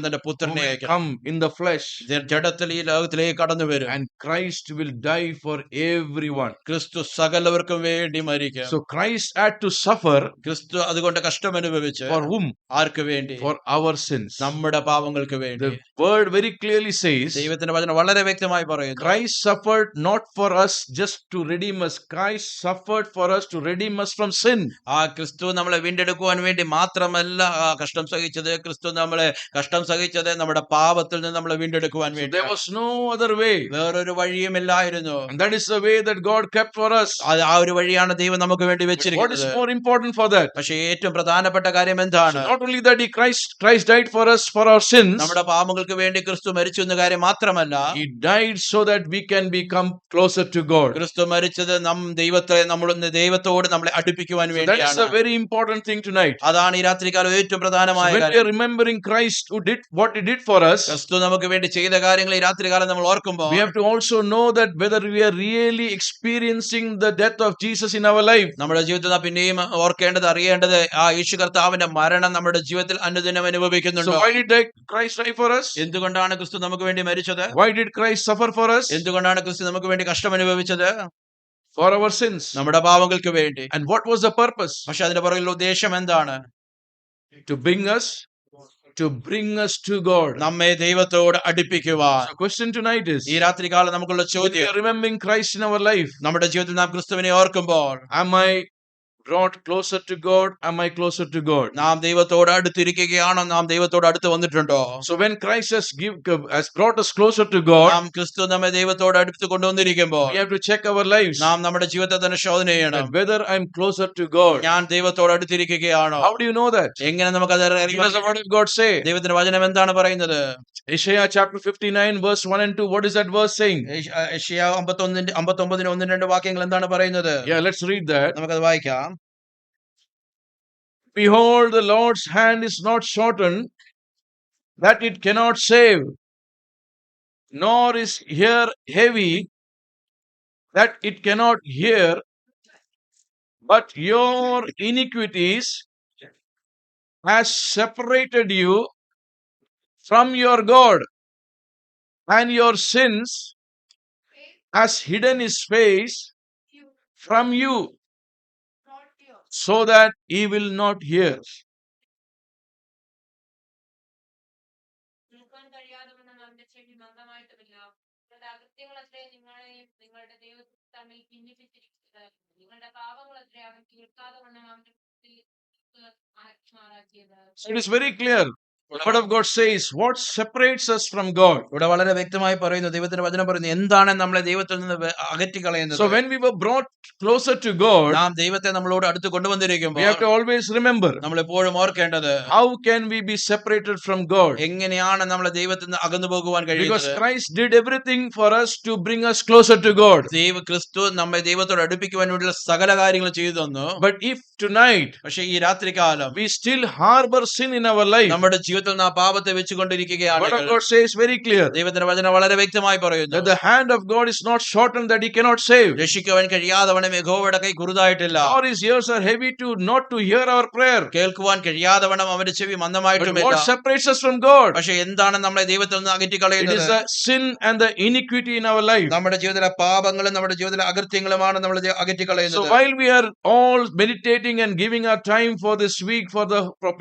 തന്റെ പുത്രനെ who will അയക്കും. come in the flesh, ജഡത്തിൽ ഈ ലോകത്തിലേക്ക് കടന്നു വരും. and Christ will die for everyone. ക്രിസ്തു സകലവർക്കും വേണ്ടി മരിക്കും. So Christ had to suffer ക്രിസ്തു അതുകൊണ്ട് കഷ്ടം അനുഭവിച്ച് for whom? ആർക്ക് വേണ്ടി? For our sins. നമ്മുടെ പാപങ്ങൾക്ക് വേണ്ടി. The word very clearly says, ദൈവത്തിന്റെ വചനം വളരെ വ്യക്തമായി പറയുന്നു, Christ suffered not for us just to redeem us. Christ suffered for us to redeem us from sin. ആ ക്രിസ്തു നമ്മളെ വീണ്ടെടുക്കുവാൻ വേണ്ടി മാത്രമല്ല കഷ്ടം സഹിച്ചത്. ക്രിസ്തു നമ്മളെ കഷ്ടം സഹിച്ചത് നമ്മുടെ പാപത്തിൽ നിന്ന് നമ്മളെ വീണ്ടെടുക്കുവാൻ വേണ്ടി. There was no other way. വേറൊരു വഴിയുമില്ലായിരുന്നു. And that is the way that God kept for us. ആ ഒരു വഴിയാണ് ദൈവം നമുക്ക് വേണ്ടി What വെച്ചിരിക്കുന്നത്. is more important for that? പക്ഷേ ഏറ്റവും പ്രധാനപ്പെട്ട കാര്യം എന്താണ്? So not only that Christ died for us for our sins. നമ്മുടെ പാപങ്ങൾക്ക് വേണ്ടി ക്രിസ്തു മരിച്ചു എന്ന കാര്യം മാത്രമല്ല, He died so that we can become closer to God. ക്രിസ്തു മരിച്ചത് ദൈവത്തോട് നമ്മളെ അടുപ്പിക്കുവാൻ That is വേണ്ടിയാണ്. a very important thing tonight. അതാണ് ഈ രാത്രികാലം ഏറ്റവും പ്രധാനമായ When we കാര്യം. are remembering Christ who did what He did for us, ക്രിസ്തു നമുക്ക് വേണ്ടി ചെയ്ത കാര്യങ്ങൾ ഈ രാത്രികാലം നമ്മൾ ഓർക്കുമ്പോൾ we have to also know that whether we are really experiencing the death of Jesus in our life. നമ്മുടെ ജീവിതത്തിൽ നാം പിന്നെയും ഓർക്കേണ്ടത്, അറിയേണ്ടത്, ആ യേശു കർത്താവിന്റെ മരണം നമ്മുടെ ജീവിതത്തിൽ അനുദിനം So അനുഭവിക്കുന്നുണ്ടോ? why did Christ die for us? എന്തുകൊണ്ടാണ് ക്രിസ്തു നമുക്ക് വേണ്ടി മരിച്ചത്? Why did Christ suffer for us? എന്തുകൊണ്ടാണ് ക്രിസ്തു നമുക്ക് വേണ്ടി കഷ്ടം അനുഭവിച്ചത്? For our sins. നമ്മുടെ പാപങ്ങൾക്ക് വേണ്ടി. And what was the purpose? പക്ഷെ അതിന്റെ പുറകിലുള്ള ഉദ്ദേശം എന്താണ്? To bring us to God. നമ്മെ ദൈവത്തോട് അടുപ്പിക്കുവാൻ. The question tonight is, ഈ രാത്രികാലം നമുക്കുള്ള when we ചോദ്യം, are remembering Christ in our life, നമ്മുടെ ജീവിതത്തിൽ നാം ക്രിസ്തുവിനെ ഓർക്കുമ്പോൾ am I brought closer to God? Am I closer to God? നാം ദൈവത്തോട് അടുത്തിരിക്കുകയാണോ? നാം ദൈവത്തോട് അടുത്ത് വന്നിട്ടുണ്ടോ? So when Christ has brought us closer to God, നാം ക്രിസ്തു നമ്മെ ദൈവത്തോട് അടുത്ത് കൊണ്ടുവന്നിരിക്കുമ്പോൾ we have to check our lives നാം നമ്മുടെ ജീവിതത്തെ തന്നെ ശോധന ചെയ്യണം. that whether I'm closer to God. ഞാൻ ദൈവത്തോട് അടുത്തിരിക്കുകയാണോ? How do you know that? എങ്ങനെ നമുക്കത് What അറിയാം? does the word of God say? ദൈവത്തിന്റെ വചനം എന്താണ് പറയുന്നത്? Isaiah chapter 59 verse 1 and 2. What is that verse saying? യെശയ്യാ 59 1 2 വാക്യങ്ങൾ എന്താണ് പറയുന്നത്? Yeah, let's read that. നമുക്കത് വായിക്കാം. Behold, the Lord's hand is not shortened, that it cannot save, nor is ear heavy, that it cannot hear, but your iniquities has separated you from your God, and your sins has hidden his face from you, so that he will not hear. നിൽക്കാൻ കഴിയാതവണ്ണം അവന്റെ ചെവി മന്ദമായിട്ടുമില്ല. നിങ്ങളുടെ അകൃത്യങ്ങളത്രേ നിങ്ങളെയും നിങ്ങളുടെ ദൈവത്തെ തമ്മിൽ ഭിന്നിപ്പിച്ചിരിക്കുന്നത്. നിങ്ങളുടെ പാപങ്ങളത്രേ അവൻ കേൾക്കാതവണ്ണം അവന്റെ മുഖത്തിൽ മാറാക്കിയത്. So it is very clear. The word of God says, what separates us from God? ഇവിടെ വളരെ വ്യക്തമായി പറയുന്നു, ദൈവത്തിന്റെ വചനം പറയുന്നു, എന്താണ് നമ്മളെ ദൈവത്തിൽ നിന്ന് അകറ്റി കളയുന്നത്? So when we were brought closer to God, നാം ദൈവത്തെ നമ്മളോട് അടുത്ത് we കൊണ്ടുവന്നിരിക്കുമ്പോൾ have to always remember, നമ്മൾ എപ്പോഴും ഓർക്കേണ്ടത്, how can we be separated from God? എങ്ങനെയാണ് നമ്മളെ ദൈവത്തിൽ നിന്ന് അകന്നു പോകുവാൻ Because കഴിയുന്നത്? Christ did everything for us to bring us closer to God. ക്രിസ്തു നമ്മെ ദൈവത്തോട് അടുപ്പിക്കുവാൻ വേണ്ടിയുള്ള സകല കാര്യങ്ങളും ചെയ്തു തന്നു. But if tonight പക്ഷെ ഈ രാത്രികാലം we still harbor sin in our life, നമ്മുടെ ജീവിതത്തിൽ നാം പാപത്തെ the വെച്ചുകൊണ്ടിരിക്കുകയാണ്. word of God says very clear ദൈവത്തിന്റെ വചനം വളരെ വ്യക്തമായി പറയുന്നു, that the hand of God is not shortened that he cannot save, രക്ഷിക്കുവാൻ കഴിയാതവണ്ണം യഹോവയുടെ കൈ കുറുതായിട്ടില്ല, or his ears are heavy to not to hear our prayer. കേൾക്കുവാൻ കഴിയാതവണ്ണം അവന്റെ ചെവി But മന്ദമായിട്ടുമില്ല. what separates us from God? പക്ഷെ എന്താണ് നമ്മളെ ദൈവത്തിൽ നിന്ന് It അകറ്റിക്കളയുന്നത്? is the sin and the iniquity in our life. നമ്മുടെ ജീവിതത്തിലെ പാപങ്ങളും നമ്മുടെ ജീവിതത്തിലെ അകൃത്യങ്ങളുമാണ് നമ്മൾ So അകറ്റിക്കളയുന്നത്. while we are all meditating and giving our time for this week for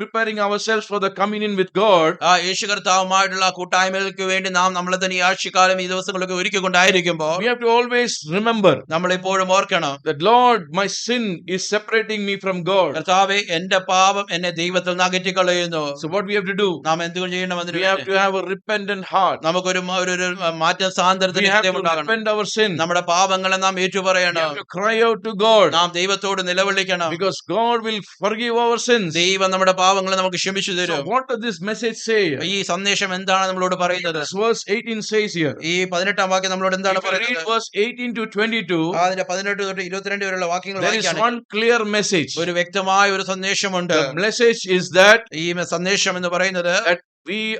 preparing ourselves for the communion with God, യേശു കർത്താവുമായിട്ടുള്ള കൂട്ടായ്മകൾക്ക് വേണ്ടി നാം നമ്മളെ തന്നെ ഈ ആഴ്ചക്കാലം ഈ ദിവസങ്ങളൊക്കെ ഒരുക്കിക്കൊണ്ടായിരിക്കുമ്പോൾ we have to always remember നമ്മൾ എപ്പോഴും ഓർക്കണം, that Lord, my sin is separating me from God. കർത്താവേ, എന്റെ പാപം എന്നെ ദൈവത്തിൽ നിന്ന് അകറ്റിക്കളയുന്നു. So what we have to do? നാം എന്ത് ചെയ്യണമെന്ന് We have to have a repentant heart. നമുക്കൊരു ഒരു മാറ്റം സാന്തരത്തിന് We have to ഉണ്ടാകണം. repent our sin. നമ്മുടെ പാപങ്ങളെ നാം We ഏറ്റുപറയണം. have to cry out to God, നാം ദൈവത്തോട് നിലവിളിക്കണം. because God will forgive our sins. ദൈവം നമ്മുടെ പാപങ്ങളെ നമുക്ക് ക്ഷമിച്ചു So തരും. what does this message say? ഈ സന്ദേശം എന്താണ് നമ്മളോട് പറയുന്നത്? This verse 18 says here. ഈ 18 വാക്യം നമ്മളോട് എന്താണ് If you read പറയുന്നത്? verse 18 to 22, അതിന്റെ 18 തൊട്ട് 22 വരെയുള്ള വാക്യങ്ങൾ there is വായിക്കുകയാണെങ്കിൽ one clear message. ഒരു വ്യക്തമായ ഒരു സന്ദേശമുണ്ട്. The message is that ഈ സന്ദേശം എന്ന് പറയുന്നത്,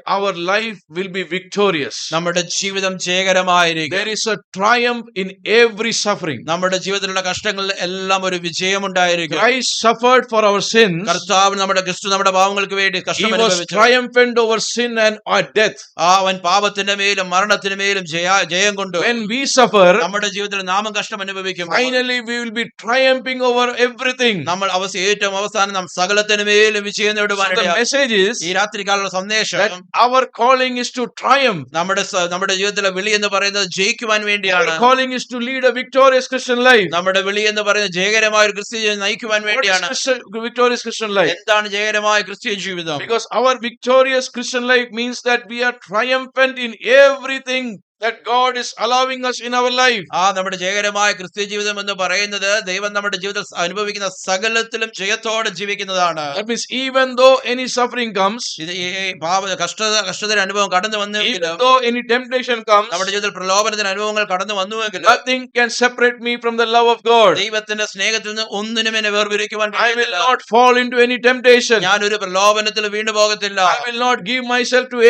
our life will be victorious. നമ്മുടെ ജീവിതം ജയകരമായിരിക്കും. There is a triumph in every suffering. നമ്മുടെ ജീവിതത്തിലുള്ള കഷ്ടങ്ങളിൽ എല്ലാം ഒരു വിജയമുണ്ടായിരിക്കും. Christ suffered for our sins. കർത്താവ് ക്രിസ്തു നമ്മുടെ പാവങ്ങൾക്ക് വേണ്ടി He കഷ്ടം was അനുഭവിച്ചു. triumphant over sin and death. അവൻ പാപത്തിന്റെ മേലും മരണത്തിന് മേലും ജയം കൊണ്ടു. When we suffer, നമ്മുടെ ജീവിതത്തിൽ നാമം കഷ്ടം അനുഭവിക്കും. finally we will be triumphing over everything. നമ്മൾ ഏറ്റവും അവസാനം നാം സകലത്തിന് മേലും വിജയം So the നേടുവാനിടയാകും. message is ഈ രാത്രികാലുള്ള സന്ദേശം, that our calling is to triumph. നമ്മുടെ ജീവിതത്തിലെ വിളി എന്ന് പറയുന്നത് ജയിക്കുവാൻ വേണ്ടിയാണ്. Our calling is to lead a victorious Christian life. നമ്മുടെ വിളി എന്ന് പറയുന്നത് ജയകരമായ ഒരു ക്രിസ്ത്യ ജീവിതം നയിക്കുവാൻ What is വേണ്ടിയാണ്. victorious Christian life? എന്താണ് ജയകരമായ ക്രിസ്ത്യ ജീവിതം? Because our victorious Christian life means that we are triumphant in everything that God is allowing us in our life. നമ്മുടെ ജയകരമായ ക്രിസ്ത്യ ജീവിതം എന്ന് പറയുന്നത് ദൈവം നമ്മുടെ ജീവിതത്തിൽ അനുഭവിക്കുന്ന സകലത്തിലും ജയത്തോടെ ജീവിക്കുന്നതാണ്. That means even though any suffering comes, ഇത് ഈ കഷ്ടതയുടെ അനുഭവം കടന്നു even വന്നുവെങ്കിലും, though any temptation comes, നമ്മുടെ ജീവിതത്തിൽ പ്രലോഭനത്തിന്റെ അനുഭവങ്ങൾ കടന്നു വന്നുവെങ്കിലും, nothing can separate me from the love of God. ദൈവത്തിന്റെ സ്നേഹത്തിൽ നിന്ന് ഒന്നിനും എന്നെ വേർപിരിക്കുവാൻ I will കഴിയില്ല. not fall into any temptation. ഞാൻ ഒരു പ്രലോഭനത്തിൽ വീണു പോകത്തില്ല. I will not give myself to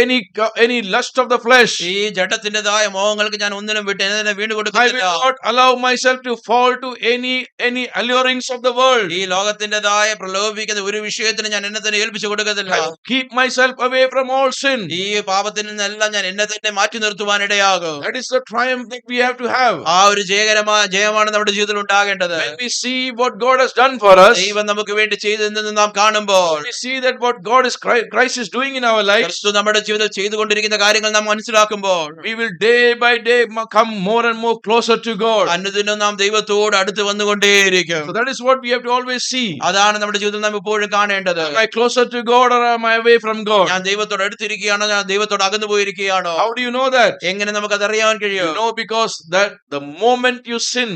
any lust of the flesh. ഈ ജഡത്തിന്റേതായ മോഹങ്ങൾക്ക് ഞാൻ ഒന്നിനും വിട്ട് എന്നെ വീണു I will കൊടുക്കത്തില്ല. not allow myself to fall to any allurings of the world. ഈ ലോകത്തിന്റേതായ പ്രലോഭിക്കുന്ന ഒരു വിഷയത്തിന് ഞാൻ എന്നെ തന്നെ ഏൽപ്പിച്ചു കൊടുക്കത്തില്ല. I will keep myself away from all sin. ഈ പാപത്തിൽ നിന്നെല്ലാം ഞാൻ എന്നെ തന്നെ മാറ്റി നിർത്തുവാനിടയാകും. That is the triumph that we have to have. ഒരു ജയമാണ് നമ്മുടെ ജീവിതത്തിൽ ഉണ്ടാകേണ്ടത്. When we see what God has done for us, ദൈവം നമുക്ക് വേണ്ടി ചെയ്തെന്ന് നാം കാണുമ്പോൾ, we see that what God is Christ is doing in our lives, ക്രിസ്തു നമ്മുടെ ജീവിതത്തിൽ ചെയ്തുകൊണ്ടിരിക്കുന്ന കാര്യങ്ങൾ നാം മനസ്സിലാക്കുമ്പോൾ, we will day by day come more and more closer to God. അനുദിനം നാം ദൈവത്തോട് അടുത്ത് വന്നുകൊണ്ടേയിരിക്കും. So that is what we have to always see. അതാണ് നമ്മുടെ ജീവിതത്തിൽ നാം എപ്പോഴും കാണേണ്ടത്. Am I closer to God or am I away from God? ഞാൻ ദൈവത്തോട് അടുത്തിരിക്കുകയാണോ, ഞാൻ ദൈവത്തോട് അകന്നു പോയിരിക്കുകയാണോ? How do you know that? എങ്ങനെ നമുക്കത് അറിയാൻ കഴിയും? You know, because that the moment you sin,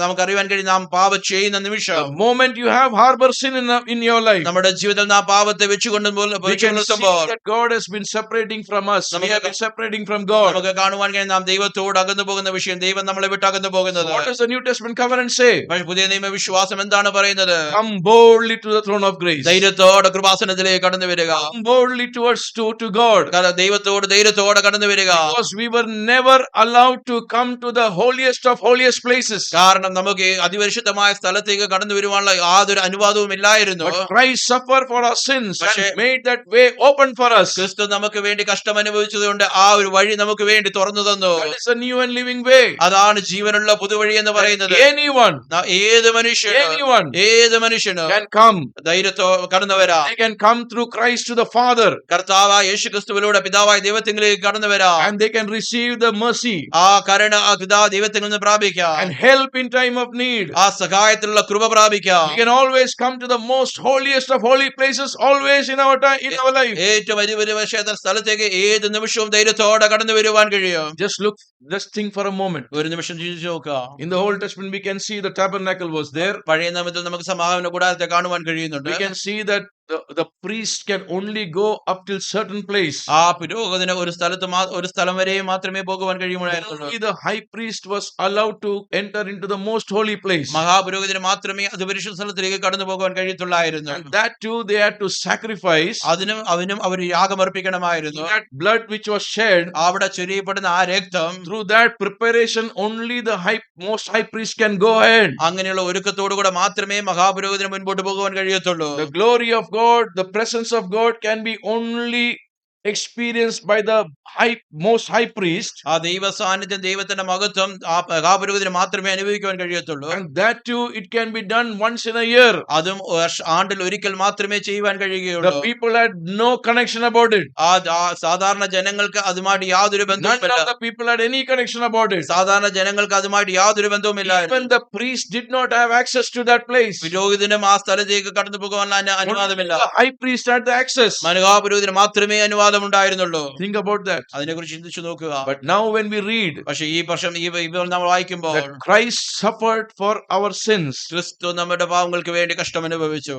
നമുക്കറിയാൻ കഴിയും നാം പാപം ചെയ്യുന്ന the നിമിഷം, moment you have harbor sin in your life, നമ്മുടെ ജീവിതത്തിൽ നാം പാപത്തെ വെച്ചുകൊണ്ട് we can see that God has been separating from us. We have been separating from God. നമുക്ക് കാണുവാൻ കഴിയും നാം ദൈവത്തോട് അകന്നു പോകുന്ന വിഷയം, ദൈവം നമ്മളെ വിട്ട് അകന്നു പോകുന്നത്. What does the New Testament covenant say? പക്ഷേ പുതിയ നിയമ വിശ്വാസം എന്താണ് പറയുന്നത്? Come boldly to the throne of grace. ധൈര്യത്തോടെ കൃപാസനത്തിലേക്ക് കടന്നു വരിക. Come boldly to God. ദൈവത്തോട് ധൈര്യത്തോടെ കടന്നു വരിക. Because we were never allowed to come to the holiest of holiest places. കാരണം നമുക്ക് അതിപരിശുദ്ധമായ സ്ഥലത്തേക്ക് കടന്നു വരുവാനുള്ള യാതൊരു അനുവാദവും ഇല്ലായിരുന്നു. But Christ suffered for our sins പക്ഷേ and made that way open for us. ക്രിസ്തു നമുക്ക് വേണ്ടി കഷ്ടം അനുഭവിച്ചതുകൊണ്ട് ആ ഒരു വഴി നമുക്ക് വേണ്ടി തുറന്നു തന്നു. That is a new and living way. അതാണ് ജീവനുള്ള പുതുവഴി എന്ന് പറയുന്നത്. Anyone ഏത് മനുഷ്യനും can come. ധൈര്യത്തോ കടന്നു വരാം. They can come through Christ to the Father. കർത്താവായ യേശു ക്രിസ്തുവിലൂടെ പിതാവായ ദൈവത്തിലേക്ക് കടന്നു വരാം. And they can receive the mercy ആ കരുണ ആ പിതാവ് ദൈവത്തിൽ നിന്ന് പ്രാപിക്കാം. and help in time of need. ആ സഹായത്തിലുള്ള കൃപ പ്രാപിക്കാം. We can always come to the most holiest of holy places, always in our time, in our life. ഏറ്റവും അതിപരിശുദ്ധ സ്ഥലത്തേക്ക് ഏത് നിമിഷവും ധൈര്യത്തോടെ കടന്നു വരുവാൻ കഴിയും. Just think for a moment. ഒരു നിമിഷം ചിന്തിച്ചു നോക്കുക. In the Old Testament, we can see the tabernacle was there. പഴയ നിയമത്തിൽ നമുക്ക് സമാഗമന കൂടാരത്തെ കാണുവാൻ കഴിയുന്നുണ്ട്. We can see that the priest can only go up till certain place. ആ പുരോഹിതന് ഒരു സ്ഥലം വരെ മാത്രമേ പോകുവാൻ കഴിയുമായിരുന്നുള്ളൂ. Only the high priest was allowed to enter into the most holy place. മഹാപുരോഹിതന് മാത്രമേ അതിപരിശുദ്ധ സ്ഥലത്തിലേക്ക് കടന്നു പോകാൻ കഴിയത്തുള്ളായിരുന്നു. And that too they had to sacrifice. അവനും അവർ യാഗമർപ്പിക്കണമായിരുന്നു. That blood which was shed, അവിടെ ചൊരിയപ്പെടുന്ന ആ രക്തം, through that preparation only the most high priest can go ahead. അങ്ങനെയുള്ള ഒരുക്കത്തോടുകൂടെ മാത്രമേ മഹാപുരോഹിതന് മുൻപോട്ട് പോകുവാൻ കഴിയത്തുള്ളൂ. The glory of God, the presence of God can be only experienced by the most high priest. ആ ദൈവ സാന്നിധ്യം, ദൈവത്തിന്റെ മഹത്വം ആ മഹാപുരോഹിതന് മാത്രമേ അനുഭവിക്കുവാൻ കഴിയത്തുള്ളൂ. And that too it can be done once in a year. അതും ആണ്ടിൽ ഒരിക്കൽ മാത്രമേ ചെയ്യുവാൻ കഴിയുകയുള്ളൂ. The people had no connection about it. ആ സാധാരണ ജനങ്ങൾക്ക് അതുമായിട്ട് യാതൊരു ബന്ധവുമില്ല. None of the people had any connection about it. സാധാരണ ജനങ്ങൾക്ക് അതുമായിട്ട് യാതൊരു ബന്ധവുമില്ലായിരുന്നു. Even the priest did not have access to that place. പുരോഹിതനും ആ സ്ഥലത്തേക്ക് കടന്നു പോകാനുള്ള അനുവാദമില്ല. The high priest had the access. മഹാപുരോഹിതന് മാത്രമേ അനുവാദം ഉണ്ടായിരുന്നുള്ളൂ. Think about that. അതിനെക്കുറിച്ച് ചിന്തിച്ചു നോക്കുക. But now when we read പക്ഷെ ഈ വർഷം നമ്മൾ വായിക്കുമ്പോൾ that Christ suffered for our sins, ക്രിസ്തു നമ്മുടെ പാവങ്ങൾക്ക് വേണ്ടി കഷ്ടം അനുഭവിച്ചു.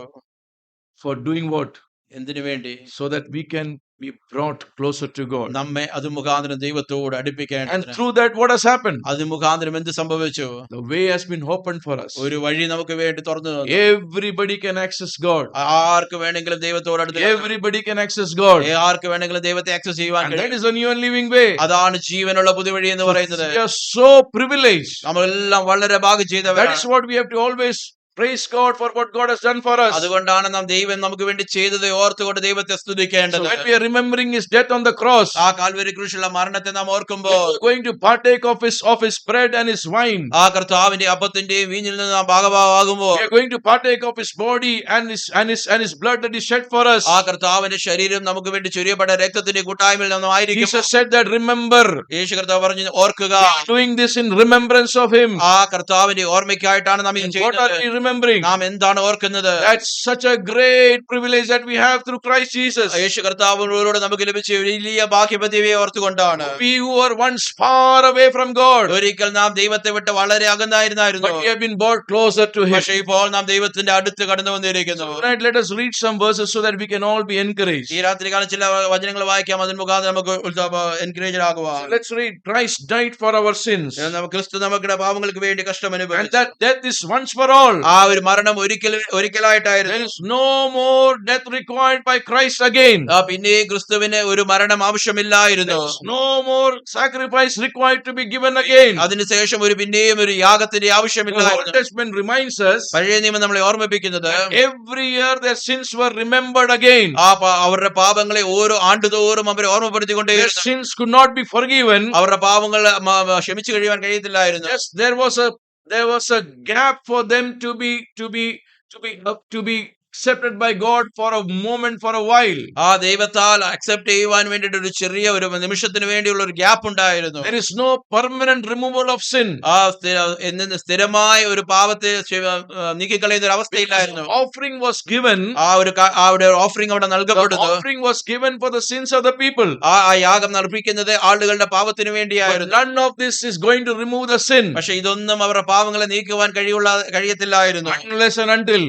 for doing what? എന്തിനു വേണ്ടി? So that we can be brought closer to God. നമ്മെ അത് മുഖാന്തരം ദൈവത്തോട് അടുപ്പിക്കാൻ. And through that what has happened? അത് മുഖാന്തരം എന്ത് സംഭവിച്ചു? The way has been opened for us. ഒരു വഴി നമുക്ക് വേണ്ടി തുറന്നു തന്നു. Everybody can access God. ആർക്ക് വേണമെങ്കിലും ദൈവത്തോട് അടുത്ത്. Everybody can access God. ആർക്ക് വേണമെങ്കിലും ദൈവത്തെ ആക്സസ് ചെയ്യുവാൻ And കഴിയും. that is a new and living way. അതാണ് ജീവനുള്ള പുതുവഴി എന്ന് പറയുന്നത്. We are so privileged. നമ്മളെല്ലാം വളരെ ഭാഗ്യം ചെയ്തവരാണ്. That is what we have to always praise God for what God has done for us. അതുകൊണ്ടാണ് നാം ദൈവം നമുക്ക് വേണ്ടി ചെയ്തത് ഓർത്തുകൊണ്ട് ദൈവത്തെ സ്തുതിക്കേണ്ടത്. So when we are remembering his death on the cross, ആ കാൽവരി ക്രൂശിലുള്ള മരണത്തെ നാം ഓർക്കുമ്പോൾ we are going to partake of his bread and his wine. ആ കർത്താവിന്റെ അപ്പത്തിന്റെയും വീഞ്ഞിൽ നിന്ന് നാം ഭാഗമാകുമ്പോൾ We are going to partake of his body and his blood that is shed for us. ആ കർത്താവിന്റെ ശരീരം നമുക്ക് വേണ്ടി ചൊരിയപ്പെട്ട രക്തത്തിന്റെ കൂട്ടായ്മയിൽ നാം ആയിരിക്കും. Jesus said that, remember. യേശു കർത്താവ് പറഞ്ഞു ഓർക്കുക. We are doing this in remembrance of him. ആ കർത്താവിന്റെ ഓർമ്മയ്ക്കായിട്ടാണ് നാം ഇത് What are we ചെയ്യുന്നത്. remembering? നാം എന്താണ് ഓർക്കുന്നത്? That's such a great privilege that we have through Christ Jesus. യേശു കർത്താവിനോട് നമുക്ക് ലഭിച്ച വലിയ ഭാഗ്യപദവിയെ ഓർത്തുകൊണ്ടാണ്. We who were once far away from God, ഒരിക്കൽ നാം ദൈവത്തെ വിട്ട് വളരെ അകന്നായിരുന്നായിരുന്നു. but we have been brought closer to him. പക്ഷേ ഇപ്പോൾ നാം ദൈവത്തിന്റെ അടുത്ത് കടന്നു വന്നിരിക്കുന്നു. Tonight let us read some verses so that we can all be encouraged. ഈ രാത്രികാലം ചില വചനങ്ങൾ വായിക്കാം. അതിന് മുഖാന്തരം നമുക്ക് എൻകറേജ് ആകുവാൻ. Let's read. Christ died for our sins. ക്രിസ്തു നമ്മുടെ പാപങ്ങൾക്ക് വേണ്ടി കഷ്ടം And അനുഭവിച്ചു. that death is once for all. ആ ഒരു മരണം ഒരിക്കലായിട്ടായിരുന്നു. There is no more death required by Christ again. പിന്നെ ക്രിസ്തുവിന് ഒരു മരണം ആവശ്യമില്ലായിരുന്നു. There is no more sacrifice required to be given again. അതിനുശേഷം പിന്നെയും ഒരു യാഗത്തിന്റെ The Old ആവശ്യമില്ലായിരുന്നു. Testament reminds us പഴയ നിയമം നമ്മളെ ഓർമ്മിപ്പിക്കുന്നത് every year their sins were remembered again. അവരുടെ പാപങ്ങളെ ഓരോ ആണ്ടുതോറും അവരെ ഓർമ്മപ്പെടുത്തിക്കൊണ്ടേ Their sins could not be forgiven. അവരുടെ പാപങ്ങൾ ക്ഷമിച്ചു കഴിയുവാൻ കഴിയത്തില്ലായിരുന്നു. Yes, there was a gap for them to be accepted by God for a moment, for a while. ആ ദൈവത്താൽ അക്സെപ്റ്റ് ചെയ്യുവാൻ വേണ്ടിയിട്ട് ഒരു ചെറിയ ഒരു നിമിഷത്തിന് വേണ്ടിയുള്ള ഒരു ഗ്യാപ്പ് ഉണ്ടായിരുന്നു. There is no permanent removal of sin. ആ സ്ഥിരമായ ഒരു പാപത്തെ നീക്കിക്കളയുന്ന ഒരു അവസ്ഥയില്ലായിരുന്നു. Offering was given. ആ ഒരു ഓഫറിംഗ് അവിടെ The നൽകപ്പെടുന്നു. offering was given for the sins of the people. ആ യാഗം നടപ്പിക്കുന്നത് ആളുകളുടെ പാപത്തിന് But വേണ്ടിയായിരുന്നു. none of this is going to remove the sin പക്ഷെ ഇതൊന്നും അവരുടെ പാവങ്ങളെ നീക്കുവാൻ കഴിയത്തില്ലായിരുന്നു. unless and until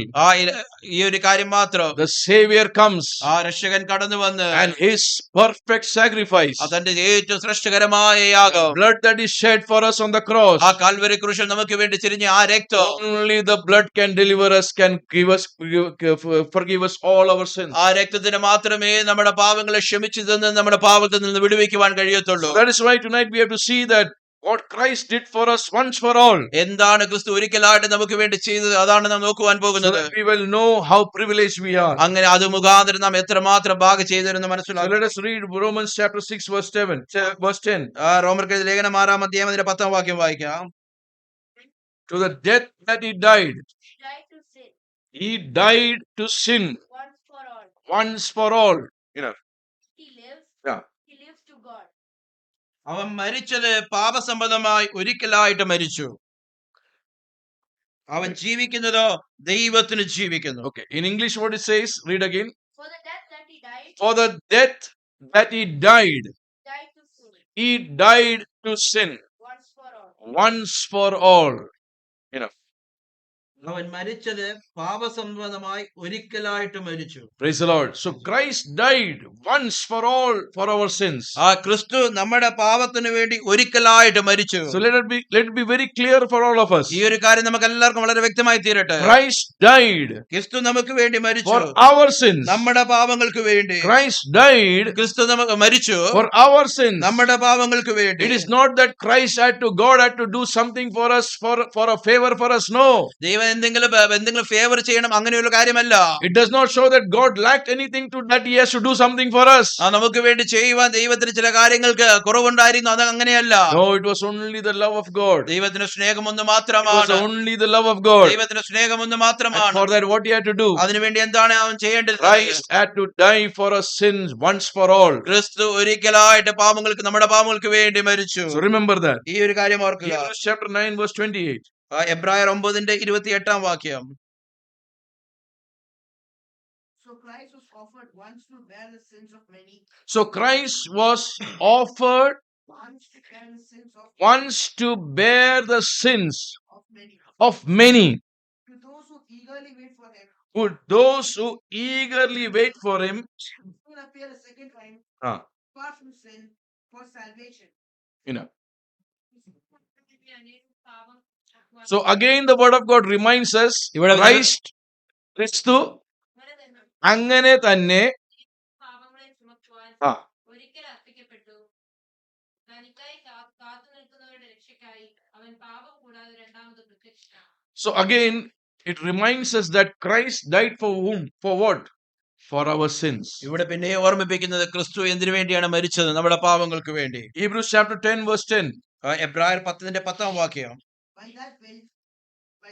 ഈ ഒരു കാര്യം മാത്രം the Savior comes ആ രക്ഷകൻ കടന്നു വന്ന് and His perfect sacrifice, തന്റെ ഏറ്റവും ശ്രേഷ്ഠകരമായ യാഗം, blood that is shed for us on the cross. ആ കാൽവരി ക്രൂശിൽ നമുക്ക് വേണ്ടി ചിരിഞ്ഞ ആ രക്തം, Only the blood can deliver us, can forgive us all our sins. ആ രക്തത്തിന് മാത്രമേ നമ്മുടെ പാവങ്ങളെ ക്ഷമിച്ചു തന്ന് നമ്മുടെ പാപത്തിൽ നിന്ന് വിടുവിക്കുവാൻ കഴിയത്തുള്ളൂ. That is why tonight we have to see that what Christ did for us once for all, എന്താണ് ക്രിസ്തു ഒരിക്കലായിട്ട് നമുക്ക് വേണ്ടി ചെയ്തത്, അതാണ് നാം നോക്കുവാൻ so പോകുന്നത്. that we will know how privileged we are. അങ്ങനെ അത് മുഖാന്തരം നാം എത്രമാത്രം ഭാഗം ചെയ്തിരുന്നു So മനസ്സിലാക്കും. let us read Romans chapter 6 verse 7, verse 10. റോമർക്ക് ലേഖനം 6-ാം അധ്യായം അതിന്റെ 10-ാം വാക്യം വായിക്കാം. To the death that He died, He died to sin He died to sin once for all. once for all. He lives. Yeah. He lives to God. അവൻ മരിച്ചത് പാപസംബന്ധമായി ഒരിക്കലായിട്ട് മരിച്ചു. അവൻ ജീവിക്കുന്നതോ ദൈവത്തിന് ജീവിക്കുന്നു. Okay. In English, what it says, read again. For the death that he died, For the death that He died, died to sin He died to sin once for all. once for all. Enough. അവൻ മരിച്ചത് പാപസംബന്ധമായി ഒരിക്കലായിട്ട് മരിച്ചു. Praise the Lord. So Christ died once for all for our sins. ആ ക്രിസ്തു നമ്മുടെ പാപത്തിന് വേണ്ടി ഒരിക്കലായിട്ട് മരിച്ചു. So let it be very clear for all of us. ഈ ഒരു കാര്യം നമുക്ക് എല്ലാവർക്കും വളരെ വ്യക്തമായി തീരട്ടെ. Christ died ക്രിസ്തു നമുക്ക് വേണ്ടി മരിച്ചു, for our sins. നമ്മുടെ പാപങ്ങൾക്ക് വേണ്ടി. Christ died ക്രിസ്തു നമുക്ക് മരിച്ചു for our sins. നമ്മുടെ പാപങ്ങൾക്ക് വേണ്ടി. It is not that God had to do something for us for a favor for us. No. ദൈവം എന്തെങ്കിലും ഫേവർ ചെയ്യണം, അങ്ങനെയുള്ള കാര്യമല്ല. It does not show that God lacked anything to that He has to do something for us. നമുക്ക് വേണ്ടി ചെയ്യുവാൻ ദൈവത്തിന് ചില കാര്യങ്ങൾക്ക് കുറവുണ്ടായിരുന്നു, അത് അങ്ങനെയല്ല. No, it was only the love of God. ദൈവത്തിന് സ്നേഹം ഒന്ന് It was മാത്രമാണ്. only the love of God. ദൈവത്തിന് സ്നേഹം ഒന്ന് And മാത്രമാണ്. for that, what He had to do? അതിനുവേണ്ടി എന്താണ് അവൻ ചെയ്യേണ്ടത്? Christ had to die for our sins once for all. ക്രിസ്തു ഒരിക്കലായിട്ട് നമ്മുടെ പാപങ്ങൾക്ക് വേണ്ടി മരിച്ചു. So remember that. ഈ ഒരു കാര്യം ഓർക്കുക. Hebrews chapter 9 verse 28. എബ്രായർ 9:28 വാക്യം. So Christ was offered once to bear the sins of many, So Christ was offered once to bear the sins once to bear the sins of many. of many. To those who eagerly wait for him, Would those who eagerly wait for Him. he will appear a second time, Ah, apart from sin, for salvation. you know. അനേകം പാപം So again, the Word of God reminds us. ഇവിടെ Christ, Christu, അങ്ങനെ തന്നെ അങ്ങനെ തന്നെ. പാപങ്ങളെ ചുമക്കുവാൻ Ah, ഒരിക്കൽ അർപ്പിക്കപ്പെട്ടു. തനിക്കായി കാത്തു നിൽക്കുന്നവരുടെ രക്ഷയ്ക്കായി അവൻ പാപം കൂടാതെ രണ്ടാമത് പ്രത്യക്ഷനാണ്. so again, it reminds us that Christ died for whom? For what? For our sins. ഇവിടെ പിന്നെ ഓർമ്മിപ്പിക്കുന്നത് ക്രിസ്തു എന്തിനു വേണ്ടിയാണ് മരിച്ചത്? നമ്മുടെ പാപങ്ങൾക്ക് വേണ്ടി. Hebrews chapter 10 verse 10. എബ്രായർ 10:10 വാക്യം. By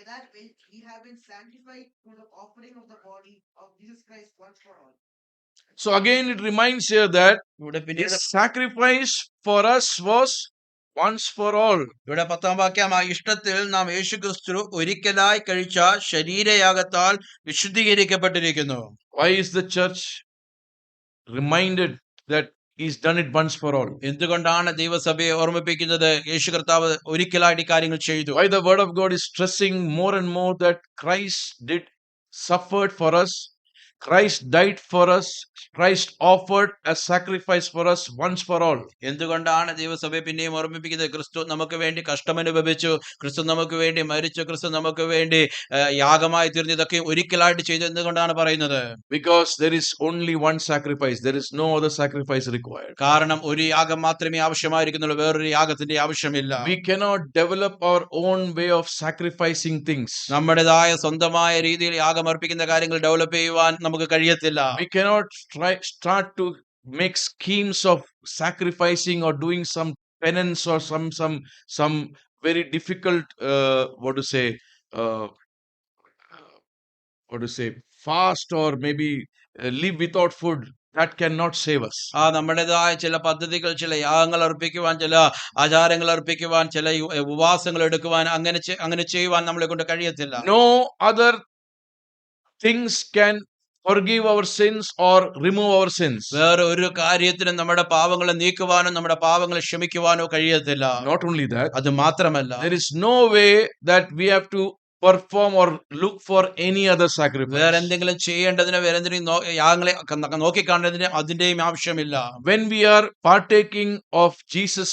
that will ye have been sanctified through the offering of the body of Jesus Christ once for all. So again, it reminds here that ഇവിടെ പിന്നെ His sacrifice for us was once for all. ഇവിടെ 10-ാം വാക്യം, ആ ഇഷ്ടത്തിൽ നാം യേശു ക്രിസ്തു ഒരിക്കലായി കഴിച്ച ശരീരയാഗത്താൽ വിശുദ്ധീകരിക്കപ്പെട്ടിരിക്കുന്നു. Why is the church reminded that He's done it once for all? എന്തുകൊണ്ടാണ് ദൈവസഭയെ ഓർമ്മിപ്പിക്കുന്നത് യേശു കർത്താവ് ഒരിക്കലായിട്ട് ഈ കാര്യങ്ങൾ ചെയ്തു? Why the Word of God is stressing more and more that Christ suffered for us, Christ died for us, Christ offered a sacrifice for us once for all. എന്തുകൊണ്ടാണ് ദൈവസഭയെ പിന്നെയും ഓർമ്മിപ്പിക്കുന്നത്? ക്രിസ്തു നമുക്ക് വേണ്ടി കഷ്ടമനുഭവിച്ചു, ക്രിസ്തു നമുക്ക് വേണ്ടി മരിച്ചു, ക്രിസ്തു നമുക്ക് വേണ്ടി യാഗമായി തീർന്നു. ഇതൊക്കെ ഒരിക്കലായിട്ട് ചെയ്തു. എന്തുകൊണ്ടാണ് പറയുന്നത്? Because there is only one sacrifice, there is no other sacrifice required. കാരണം ഒരു യാഗം മാത്രമേ ആവശ്യമായിരിക്കുന്നുള്ളൂ, വേറൊരു യാഗത്തിന്റെ ആവശ്യമില്ല. We cannot develop our own way of sacrificing things. നമ്മുടേതായ സ്വന്തമായ രീതിയിൽ യാഗം അർപ്പിക്കുന്ന കാര്യങ്ങൾ ഡെവലപ്പ് ചെയ്യുവാൻ നമുക്ക് കഴിയത്തില്ല. We cannot start to make schemes of sacrificing or doing some penance or some very difficult what to say what to say, fast or maybe live without food, that cannot save us. നമ്മുടേതായ ചില പദ്ധതികൾ, ചില യാഗങ്ങൾ അർപ്പിക്കുവാൻ, ചില ആചാരങ്ങൾ അർപ്പിക്കുവാൻ, ചില ഉപവാസങ്ങൾ എടുക്കുവാൻ, അങ്ങനെ ചെയ്യുവാൻ നമ്മളെ കൊണ്ട് കഴിയത്തില്ല. No other things can forgive our sins or remove our sins. വേറെ ഒരു കാര്യത്തിനും നമ്മുടെ പാവങ്ങളെ നീക്കുവാനോ നമ്മുടെ പാവങ്ങളെ ക്ഷമിക്കുവാനോ കഴിയത്തില്ല. Not only that, അത് മാത്രമല്ല, there is no way that we have to perform or look for any other sacrifice. വേറെ എന്തെങ്കിലും ചെയ്യേണ്ടതിന്, വേറെ എന്തെങ്കിലും യാഗങ്ങളെ നോക്കിക്കാണേണ്ടതിന് അതിന്റെയും ആവശ്യമില്ല. When we are partaking of Jesus,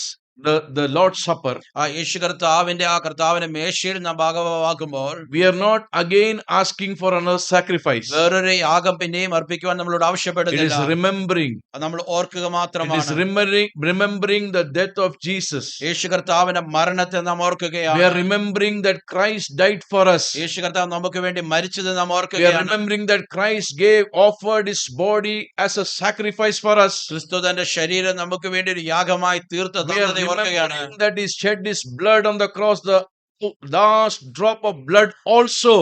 the Lord's Supper, യേശു കർത്താവിന്റെ കർത്താവിന്റെ മേശയിൽ നാം ഭാഗമാക്കുമ്പോൾ we are not again asking for another sacrifice. വേറൊരു യാഗം പിന്നെയും അർപ്പിക്കുവാൻ നമ്മളോട് It is ആവശ്യപ്പെടുന്നില്ല. remembering. അത് നമ്മൾ ഓർക്കുക It is മാത്രമാണ്. remembering the death of Jesus. യേശു കർത്താവിന്റെ മരണത്തെ നാം We ഓർക്കുകയാണ്. are remembering that Christ died for us. യേശു കർത്താവ് നമുക്ക് വേണ്ടി മരിച്ചത് നാം We are ഓർക്കുകയാണ്. remembering that Christ offered his body as a sacrifice for us. ക്രിസ്തു തന്റെ ശരീരം നമുക്ക് വേണ്ടി ഒരു യാഗമായി തീർത്ത് We are തന്നதை ഓർക്കുകയാണ്. remembering that he shed his blood on the cross, the last drop of blood also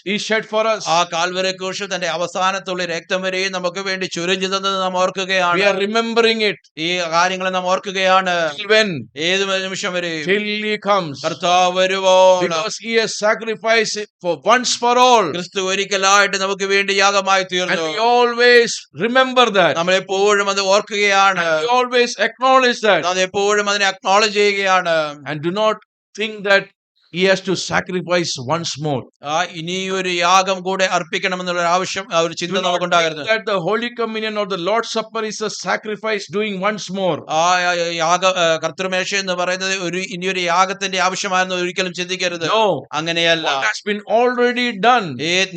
he shed for us. Calvary ക്രൂശിൽ തന്റെ അവസാനത്തുള്ള രക്തം വരെയും നമുക്ക് വേണ്ടി ചുരിഞ്ഞു തന്നത് നാം We ഓർക്കുകയാണ്. are remembering it. ഈ കാര്യങ്ങളെ നാം ഓർക്കുകയാണ്. Till when? ഏത് നിമിഷം വരെ? Till he comes. കർത്താവ് വരുവോളം. Because he has sacrificed it for once for all. ക്രിസ്തു ഒരിക്കലായിട്ട് നമുക്ക് വേണ്ടി യാഗമായി And തീർന്നു. we always remember that. നമ്മൾ എപ്പോഴും അത് ഓർക്കുകയാണ്. We always acknowledge that. നാം എപ്പോഴും അതിനെ അക്നോളജ് ചെയ്യുകയാണ്. And do not think that he has to sacrifice once more. ഇനിയൊരു യാഗം കൂടെ അർപ്പിക്കണമെന്നുള്ള ആവശ്യം, ഒരു ചിന്ത Do not നമുക്കുണ്ടാകരുത്. think that the Holy Communion or the Lord's Supper is a sacrifice doing once more. കർത്തൃമേശ എന്ന് പറയുന്നത് ഇനിയൊരു യാഗത്തിന്റെ ആവശ്യമാണെന്ന് ഒരിക്കലും ചിന്തിക്കരുത്. No. അങ്ങനെയല്ല. What has been already done.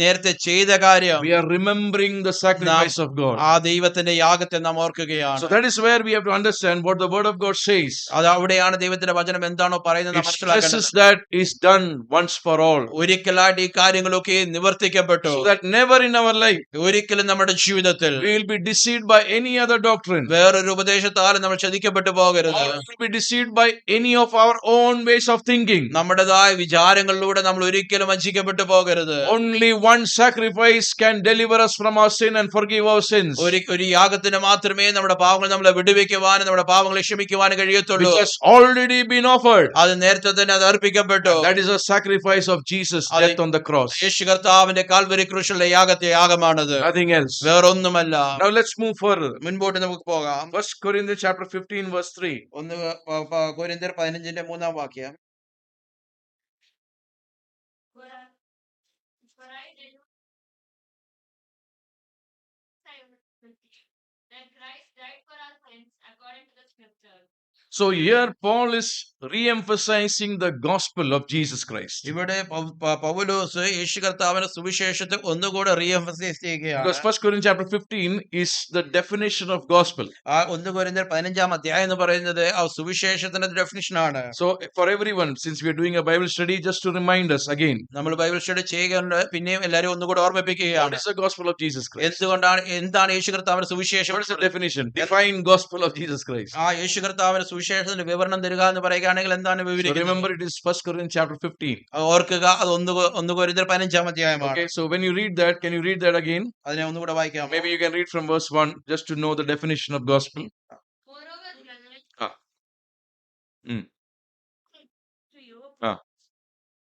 നേരത്തെ ചെയ്ത കാര്യം, We are remembering the sacrifice of God. ദൈവത്തിന്റെ യാഗത്തെ നാം ഓർക്കുകയാണ്. So that is where we have to understand what the Word of God says. അത് അവിടെയാണ് ദൈവത്തിന്റെ വചനം എന്താണോ പറയുന്നത് It മനസ്സിലാക്കേണ്ടത്. stresses that is done once for all. ഒരിക്കലായിട്ട് ഈ കാര്യങ്ങളൊക്കെ നിവർത്തിക്കപ്പെട്ടു. So that never in our life ഒരിക്കലും നമ്മുടെ ജീവിതത്തിൽ we will be deceived by any other doctrine. വേറൊരു ഉപദേശത്താലും നമ്മൾ ചതിക്കപ്പെട്ടു പോകരുത്. Or we will be deceived by any of our own ways of thinking. നമ്മുടേതായ വിചാരങ്ങളിലൂടെ നമ്മൾ ഒരിക്കലും വഞ്ചിക്കപ്പെട്ടു പോകരുത്. Only one sacrifice can deliver us from our sin and forgive our sins. ഒരു യാഗത്തിന് മാത്രമേ നമ്മുടെ പാവങ്ങൾ നമ്മളെ വിടുവിക്കുവാനും നമ്മുടെ പാവങ്ങളെ ക്ഷമിക്കുവാനും കഴിയത്തുള്ളൂ. Which has already been offered. അത് നേരത്തെ തന്നെ അത് അർപ്പിക്കപ്പെട്ടു. That is a sacrifice of Jesus' death on the cross. യേശു കർത്താവിന്റെ കാൽവരി ക്രൂശിലെ യാഗമാണത്. Nothing else. വേറൊന്നുമല്ല. Now let's move further. മുൻപോട്ട് നമുക്ക് പോകാം. 1 Corinthians chapter 15 verse 3. കൊരിന്ത്യർ 15:3 വാക്യം. For I delivered that Christ died for our sins according to the scripture. So here Paul is re-emphasizing the gospel of Jesus Christ. ഇവിടെ പൗലോസ് യേശു കർത്താവിന്റെ സുവിശേഷത്തെ ഒന്നുകൂടെ റീഎംഫസൈസ് ചെയ്യുകയാണ്. Because 1 Corinthians chapter 15 is the definition of gospel. 1 കൊരിന്ത്യർ 15 എന്ന് പറയുന്നത് ആ സുവിശേഷത്തിന്റെ definition ആണ്. So for everyone, since we are doing a Bible study, just to remind us again, നമ്മൾ ബൈബിൾ സ്റ്റഡി ചെയ്യുന്നുണ്ട്, പിന്നെയും എല്ലാവരും ഒന്നുകൂടെ what ഓർമ്മിപ്പിക്കുകയാണ്. is the gospel of Jesus Christ? എന്താണ് യേശു കർത്താവിന്റെ സുവിശേഷം? What is the definition? Define gospel of Jesus Christ. യേശു കർത്താവിന്റെ സുവിശേഷത്തിന്റെ വിവരണം തരിക എന്ന് പറയുകയാണെങ്കിൽ എന്താണ് So വിവരിക്കുന്നത്? remember, it is 1 Corinthians chapter 15. ഓർക്കുക, അത് 1 കൊരിന്ത്യർ 15 Okay, so when you read that, can you read that again? അതിനെ ഒന്നുകൂടെ വായിക്കാം. Maybe you can read from verse 1 just to know the definition of gospel. Moreover, brethren, Ah. Mm. to you Ah.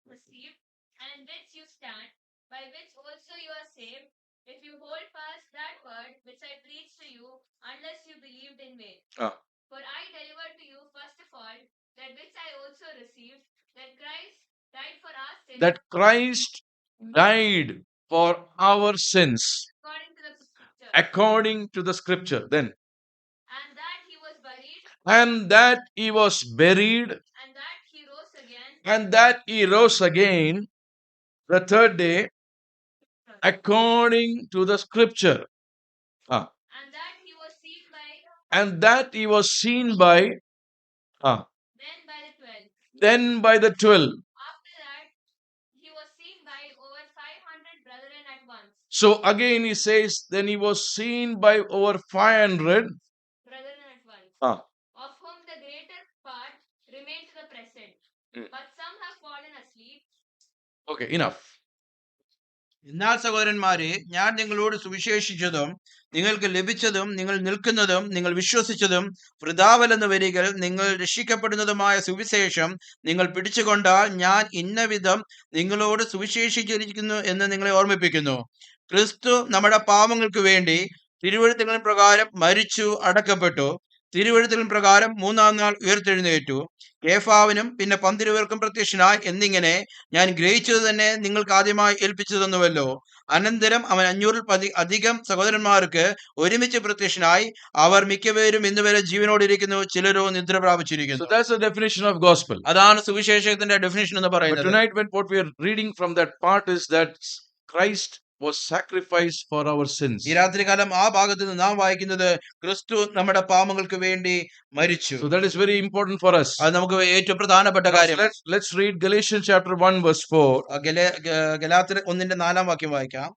received, and which you stand, by which also you are saved, if you hold fast that word which I preached to you, unless you believed in vain. Ah. For I delivered to you first of all that which I also received, that Christ died for our sins That Christ died for our sins according to the scripture, according to the scripture. Then, and that he was buried, and that he was buried, and that he rose again, and that he rose again the third day according to the scripture. and that he was seen by And that he was seen by, then by the 12. then by the 12. After that, he was seen by over 500 brethren at once. So again he says, then he was seen by over 500. Brethren at once. Ah. Of whom the greater part remain to the present. Mm. But some have fallen asleep. Okay, enough. എന്നാൽ സഹോദരന്മാരെ, ഞാൻ നിങ്ങളോട് സുവിശേഷിച്ചതും നിങ്ങൾക്ക് ലഭിച്ചതും നിങ്ങൾ നിൽക്കുന്നതും നിങ്ങൾ വിശ്വസിച്ചതും വൃഥാവലെന്ന് വരികൾ നിങ്ങൾ രക്ഷിക്കപ്പെടുന്നതുമായ സുവിശേഷം നിങ്ങൾ പിടിച്ചുകൊണ്ടാൽ ഞാൻ ഇന്നവിധം നിങ്ങളോട് സുവിശേഷിച്ചിരിക്കുന്നു എന്ന് നിങ്ങളെ ഓർമ്മിപ്പിക്കുന്നു. ക്രിസ്തു നമ്മുടെ പാപങ്ങൾക്ക് വേണ്ടി തിരുവെഴുത്തുകളിൻ പ്രകാരം മരിച്ചു അടക്കപ്പെട്ടു. തിരുവെഴുത്തുകളിൻ പ്രകാരം മൂന്നാം നാൾ ഉയർത്തെഴുന്നേറ്റു. കേഫാവിനും പിന്നെ 12 പേർക്കും പ്രത്യക്ഷനായി എന്നിങ്ങനെ ഞാൻ ഗ്രഹിച്ചത് തന്നെ നിങ്ങൾക്ക് ആദ്യമായി ഏൽപ്പിച്ചു തന്നുവല്ലോ. അനന്തരം അവൻ 500 അധികം സഹോദരന്മാർക്ക് ഒരുമിച്ച് പ്രത്യക്ഷനായി. അവർ മിക്കപേരും ഇന്നുവരെ ജീവനോടിരിക്കുന്നു, ചിലരോ നിദ്ര So പ്രാപിച്ചിരിക്കുന്നു. that's the definition of gospel. അതാണ് സുവിശേഷത്തിന്റെ ഡെഫിനിഷൻ എന്ന് But പറയുന്നത്. tonight, what we are reading from that part is that Christ was sacrificed for our sins. ഈ രാത്രികാലം ആ ഭാഗത്ത് നിന്ന് നാം വായിക്കുന്നത് ക്രിസ്തു നമ്മുടെ പാപങ്ങൾക്ക് വേണ്ടി മരിച്ചു. So that is very important for us. അത് നമുക്ക് ഏറ്റവും പ്രധാനപ്പെട്ട Now, കാര്യം. let's read Galatians chapter 1 verse 4. ഗലാത്യർ 1:4 വാക്യം വായിക്കാം.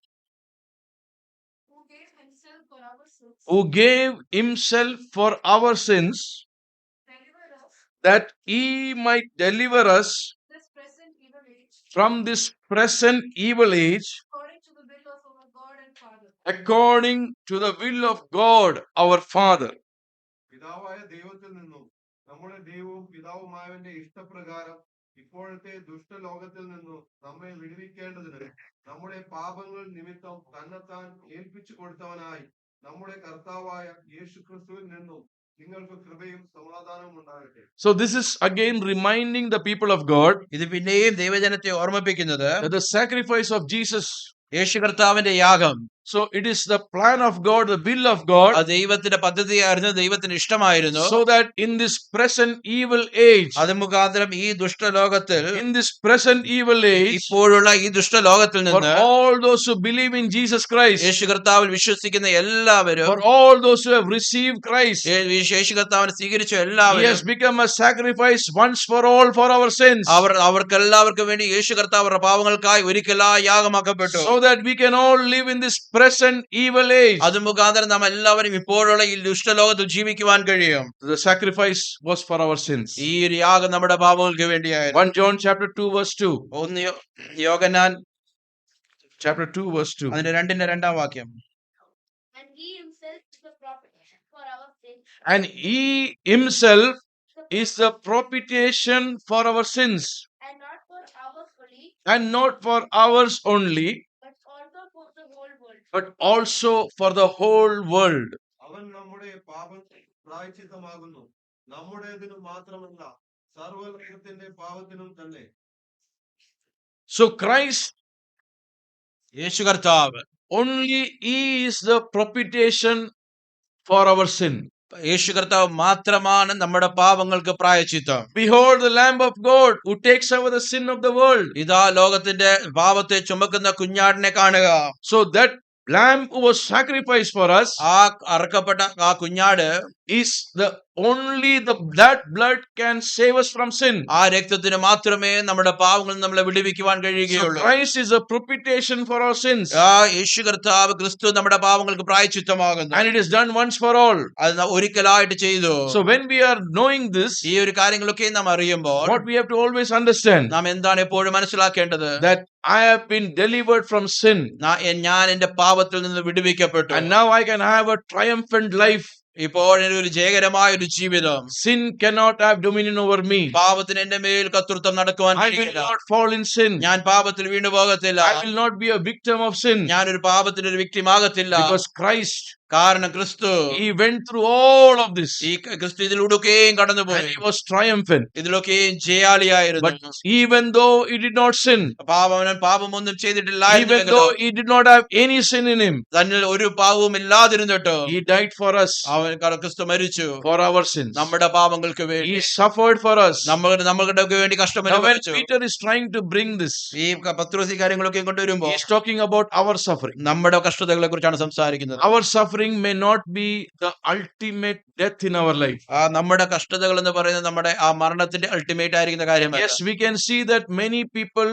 who gave himself for our sins, Who gave himself for our sins, delivered us that he might deliver us this present evil age, from this present evil age, according to the will of our God according to the will of God and Father. our Father. പിതാവായ ദൈവത്തിൽ നിന്നും നമ്മുടെ ദൈവവും പിതാവുമായവന്റെ ഇഷ്ടപ്രകാരം ഇപ്പോഴത്തെ ദുഷ്ടലോകത്തിൽ നിന്നും നമ്മെ വിടുവിക്കേണ്ടതിന് നമ്മുടെ പാപങ്ങൾ നിമിത്തം തന്നെത്താൻ ഏൽപ്പിച്ചു കൊടുത്തവനായി നമ്മുടെ കർത്താവായ യേശുക്രിസ്തുവിൽ നിന്നും നിങ്ങൾക്ക് കൃപയും സമാധാനവും ഉണ്ടാകട്ടെ. So this is again reminding the people of God ഇത് പിന്നെയും ദൈവജനത്തെ ഓർമ്മിപ്പിക്കുന്നത് that the sacrifice of Jesus, യേശു കർത്താവിന്റെ യാഗം, so it is the plan of God, the will of God, അത് ദൈവത്തിന്റെ പദ്ധതിയായിരുന്നു, ദൈവത്തിന് ഇഷ്ടമായിരുന്നു. so that in this present evil age, അത് മുഖാന്തരം ഈ ദുഷ്ടലോകത്തിൽ, in this present evil age, ഇപ്പോഴുള്ള ഈ ദുഷ്ടലോകത്തിൽ for നിന്ന് all those who believe in Jesus Christ, യേശു കർത്താവിൽ വിശ്വസിക്കുന്ന എല്ലാവരും, for all those who have received Christ, യേശു കർത്താവിനെ സ്വീകരിച്ച He എല്ലാവരും, has become a sacrifice once for all for our sins, അവർക്കെല്ലാവർക്കും വേണ്ടി യേശു കർത്താവ് അവരുടെ പാവങ്ങൾക്കായി ഒരിക്കലായി യാഗമാക്കപ്പെട്ടു. so that we can all live in this present evil age. അത് മുഖാന്തരം നാം എല്ലാവരും ഇപ്പോഴുള്ള ഈ ദുഷ്ടലോകത്തിൽ ജീവിക്കുവാൻ കഴിയും. The sacrifice was for our sins. ഈ ഒരു യാഗം നമ്മുടെ പാപങ്ങൾക്ക് വേണ്ടിയായിരുന്നു. 1 John chapter 2 verse 2. ഒന്ന് യോഹന്നാൻ Chapter 2 verse 2. അതിന്റെ 2:2 വാക്യം. And he himself is the propitiation for our sins, And he himself is the propitiation for our sins, and not for ours only, and not for ours only, but also for the whole world. but also for the whole world. അവൻ നമ്മുടെ പാപം പ്രായശ്ചിത്തമാകുന്നു, നമ്മുടേതിനും മാത്രമല്ല സർവ്വലോകത്തിന്റെ പാപത്തിനും തന്നെ. So Christ, യേശു കർത്താവ്, only he is the propitiation for our sin. യേശു കർത്താവ് മാത്രമാണ് നമ്മുടെ പാപങ്ങൾക്ക് പ്രായശ്ചിത്തം. Behold the Lamb of God who takes away the sin of the world. ഇതാ ലോകത്തിന്റെ പാപത്തെ ചുമക്കുന്ന കുഞ്ഞാടിനെ കാണുക. So that Lamb who was sacrificed for us ആ അറക്കപ്പെട്ട ആ കുഞ്ഞാട് is the only that blood can save us from sin. ആ രക്തത്തിന് മാത്രമേ നമ്മുടെ പാപങ്ങളിൽ നമ്മളെ വിടുവിക്കുവാൻ So കഴിയുകയുള്ളൂ. Christ is a propitiation for our sins, ആ യേശു കർത്താവ് ക്രിസ്തു നമ്മുടെ പാപങ്ങൾക്ക് പ്രായശ്ചിത്തമാകുന്നു. and it is done once for all. അത് ഒരിക്കലായിട്ട് ചെയ്തു. So when we are knowing this, ഈ ഒരു കാര്യങ്ങളൊക്കെ നാം അറിയുമ്പോൾ what we have to always understand, നാം എന്താണ് എപ്പോഴും മനസ്സിലാക്കേണ്ടത്? that I have been delivered from sin, ഞാൻ എന്റെ പാപത്തിൽ നിന്ന് വിടുവിക്കപ്പെട്ടു. and now I can have a triumphant life. ഇപ്പോൾ ഒരു ജയകരമായ ഒരു ജീവിതം. Sin cannot have dominion over me. പാപത്തിന് എന്റെ മേൽ കർത്തൃത്വം നടക്കുവാൻ I will കഴിയില്ല. not fall in sin. ഞാൻ പാപത്തിൽ വീണു പോകത്തില്ല. I will not be a victim of sin, ഞാനൊരു പാപത്തിന് ഒരു വ്യക്തിമാകത്തില്ല. because Christ, കാരണം ക്രിസ്തു he went through all of this, ഈ ക്രിസ്തു ഇതിലൂടെയൊക്കെയും and കടന്നുപോയി. he was triumphant. ഇതിലൊക്കെയും ജയാളിയായിരുന്നു. But even though he did not sin, പാപമൊന്നും ചെയ്തിട്ടില്ലായിരുന്നു, even though he did not have any sin in him, തന്നിൽ ഒരു പാപവും ഇല്ലാതിരുന്നിട്ടോ he died for us, അവൻ ക്രിസ്തു മരിച്ചു for our sins. നമ്മുടെ പാപങ്ങൾക്ക് വേണ്ടി. He suffered for us. നമ്മളുടെ വേണ്ടി കഷ്ടം Now when അനുഭവിച്ചു. Peter is trying to bring this, ഈ പത്രോസ് ഈ കാര്യങ്ങളൊക്കെ കൊണ്ടുവരുമ്പോ he is talking about our suffering. നമ്മുടെ കഷ്ടതകളെ കുറിച്ചാണ് സംസാരിക്കുന്നത്. Our suffering may not be the ultimate death in our life. നമ്മുടെ കഷ്ടതകൾ എന്ന് പറയുന്നത് നമ്മുടെ ആ മരണത്തിന്റെ അൾട്ടിമേറ്റ് ആയിരിക്കുന്ന കാര്യമല്ല. Yes, we can see that many people,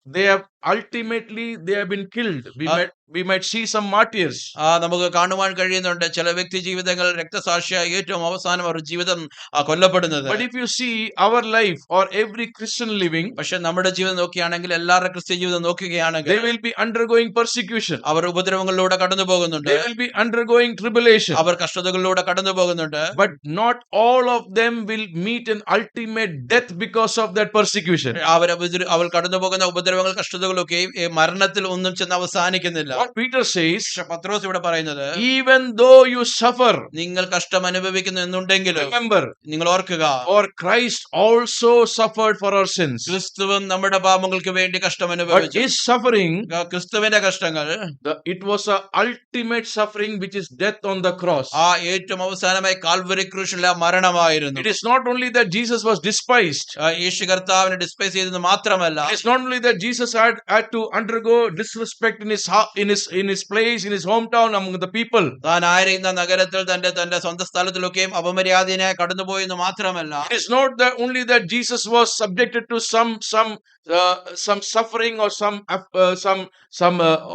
they have ultimately they have been killed. Ah. We might see some martyrs. നമുക്ക് കാണുവാൻ കഴിയുന്നുണ്ട് ചില വ്യക്തി ജീവിതങ്ങൾ രക്തസാക്ഷിയായി ഏറ്റവും അവസാനം അവർ ജീവിതം കൊല്ലപ്പെടുന്നത്. But if you see our life or every Christian living, പക്ഷെ നമ്മുടെ ജീവിതം നോക്കുകയാണെങ്കിൽ എല്ലാവരുടെ ക്രിസ്ത്യ ജീവിതം നോക്കുകയാണെങ്കിൽ they will be undergoing persecution. അവർ ഉപദ്രവങ്ങളിലൂടെ കടന്നു പോകുന്നുണ്ട്. They will be undergoing tribulation. അവർ കഷ്ടതകളിലൂടെ കടന്നു പോകുന്നുണ്ട്. But not all of them will meet an ultimate death because of that persecution. അവർ കടന്നു പോകുന്ന ഉപദ്രവങ്ങൾ കഷ്ടതകളൊക്കെയും മരണത്തിൽ ഒന്നും ചെന്ന് അവസാനിക്കുന്നില്ല. What Peter says, പത്രോസ് ഇവിടെ പറയുന്നത്, even though you suffer, നിങ്ങൾ കഷ്ടം അനുഭവിക്കുന്നു എന്നുണ്ടെങ്കിലും remember, നിങ്ങൾ ഓർക്കുക, for Christ also suffered for our sins. ക്രിസ്തുവും നമ്മുടെ പാപങ്ങൾക്ക് വേണ്ടി കഷ്ടം But അനുഭവിച്ചു. his suffering, ക്രിസ്തുവിന്റെ കഷ്ടങ്ങൾ it was a ultimate suffering, which is death on the cross. ഏറ്റവും അവസാനമായി കാൽവരി ക്രൂശിലെ മരണമായിരുന്നു. It is not only that Jesus was despised. യേശു കർത്താവിനെ ഡിസ്പൈസ് ചെയ്തത് മാത്രമല്ല, It is not only that Jesus had to undergo disrespect in his place, in his hometown, among the people. താൻ ആയിരുന്ന നഗരത്തിൽ തന്റെ സ്വന്തം സ്ഥലത്തിലൊക്കെയും അപമര്യാദയായി കടന്നുപോയെന്ന് മാത്രമല്ല, It is not that only that Jesus was subjected to some suffering or some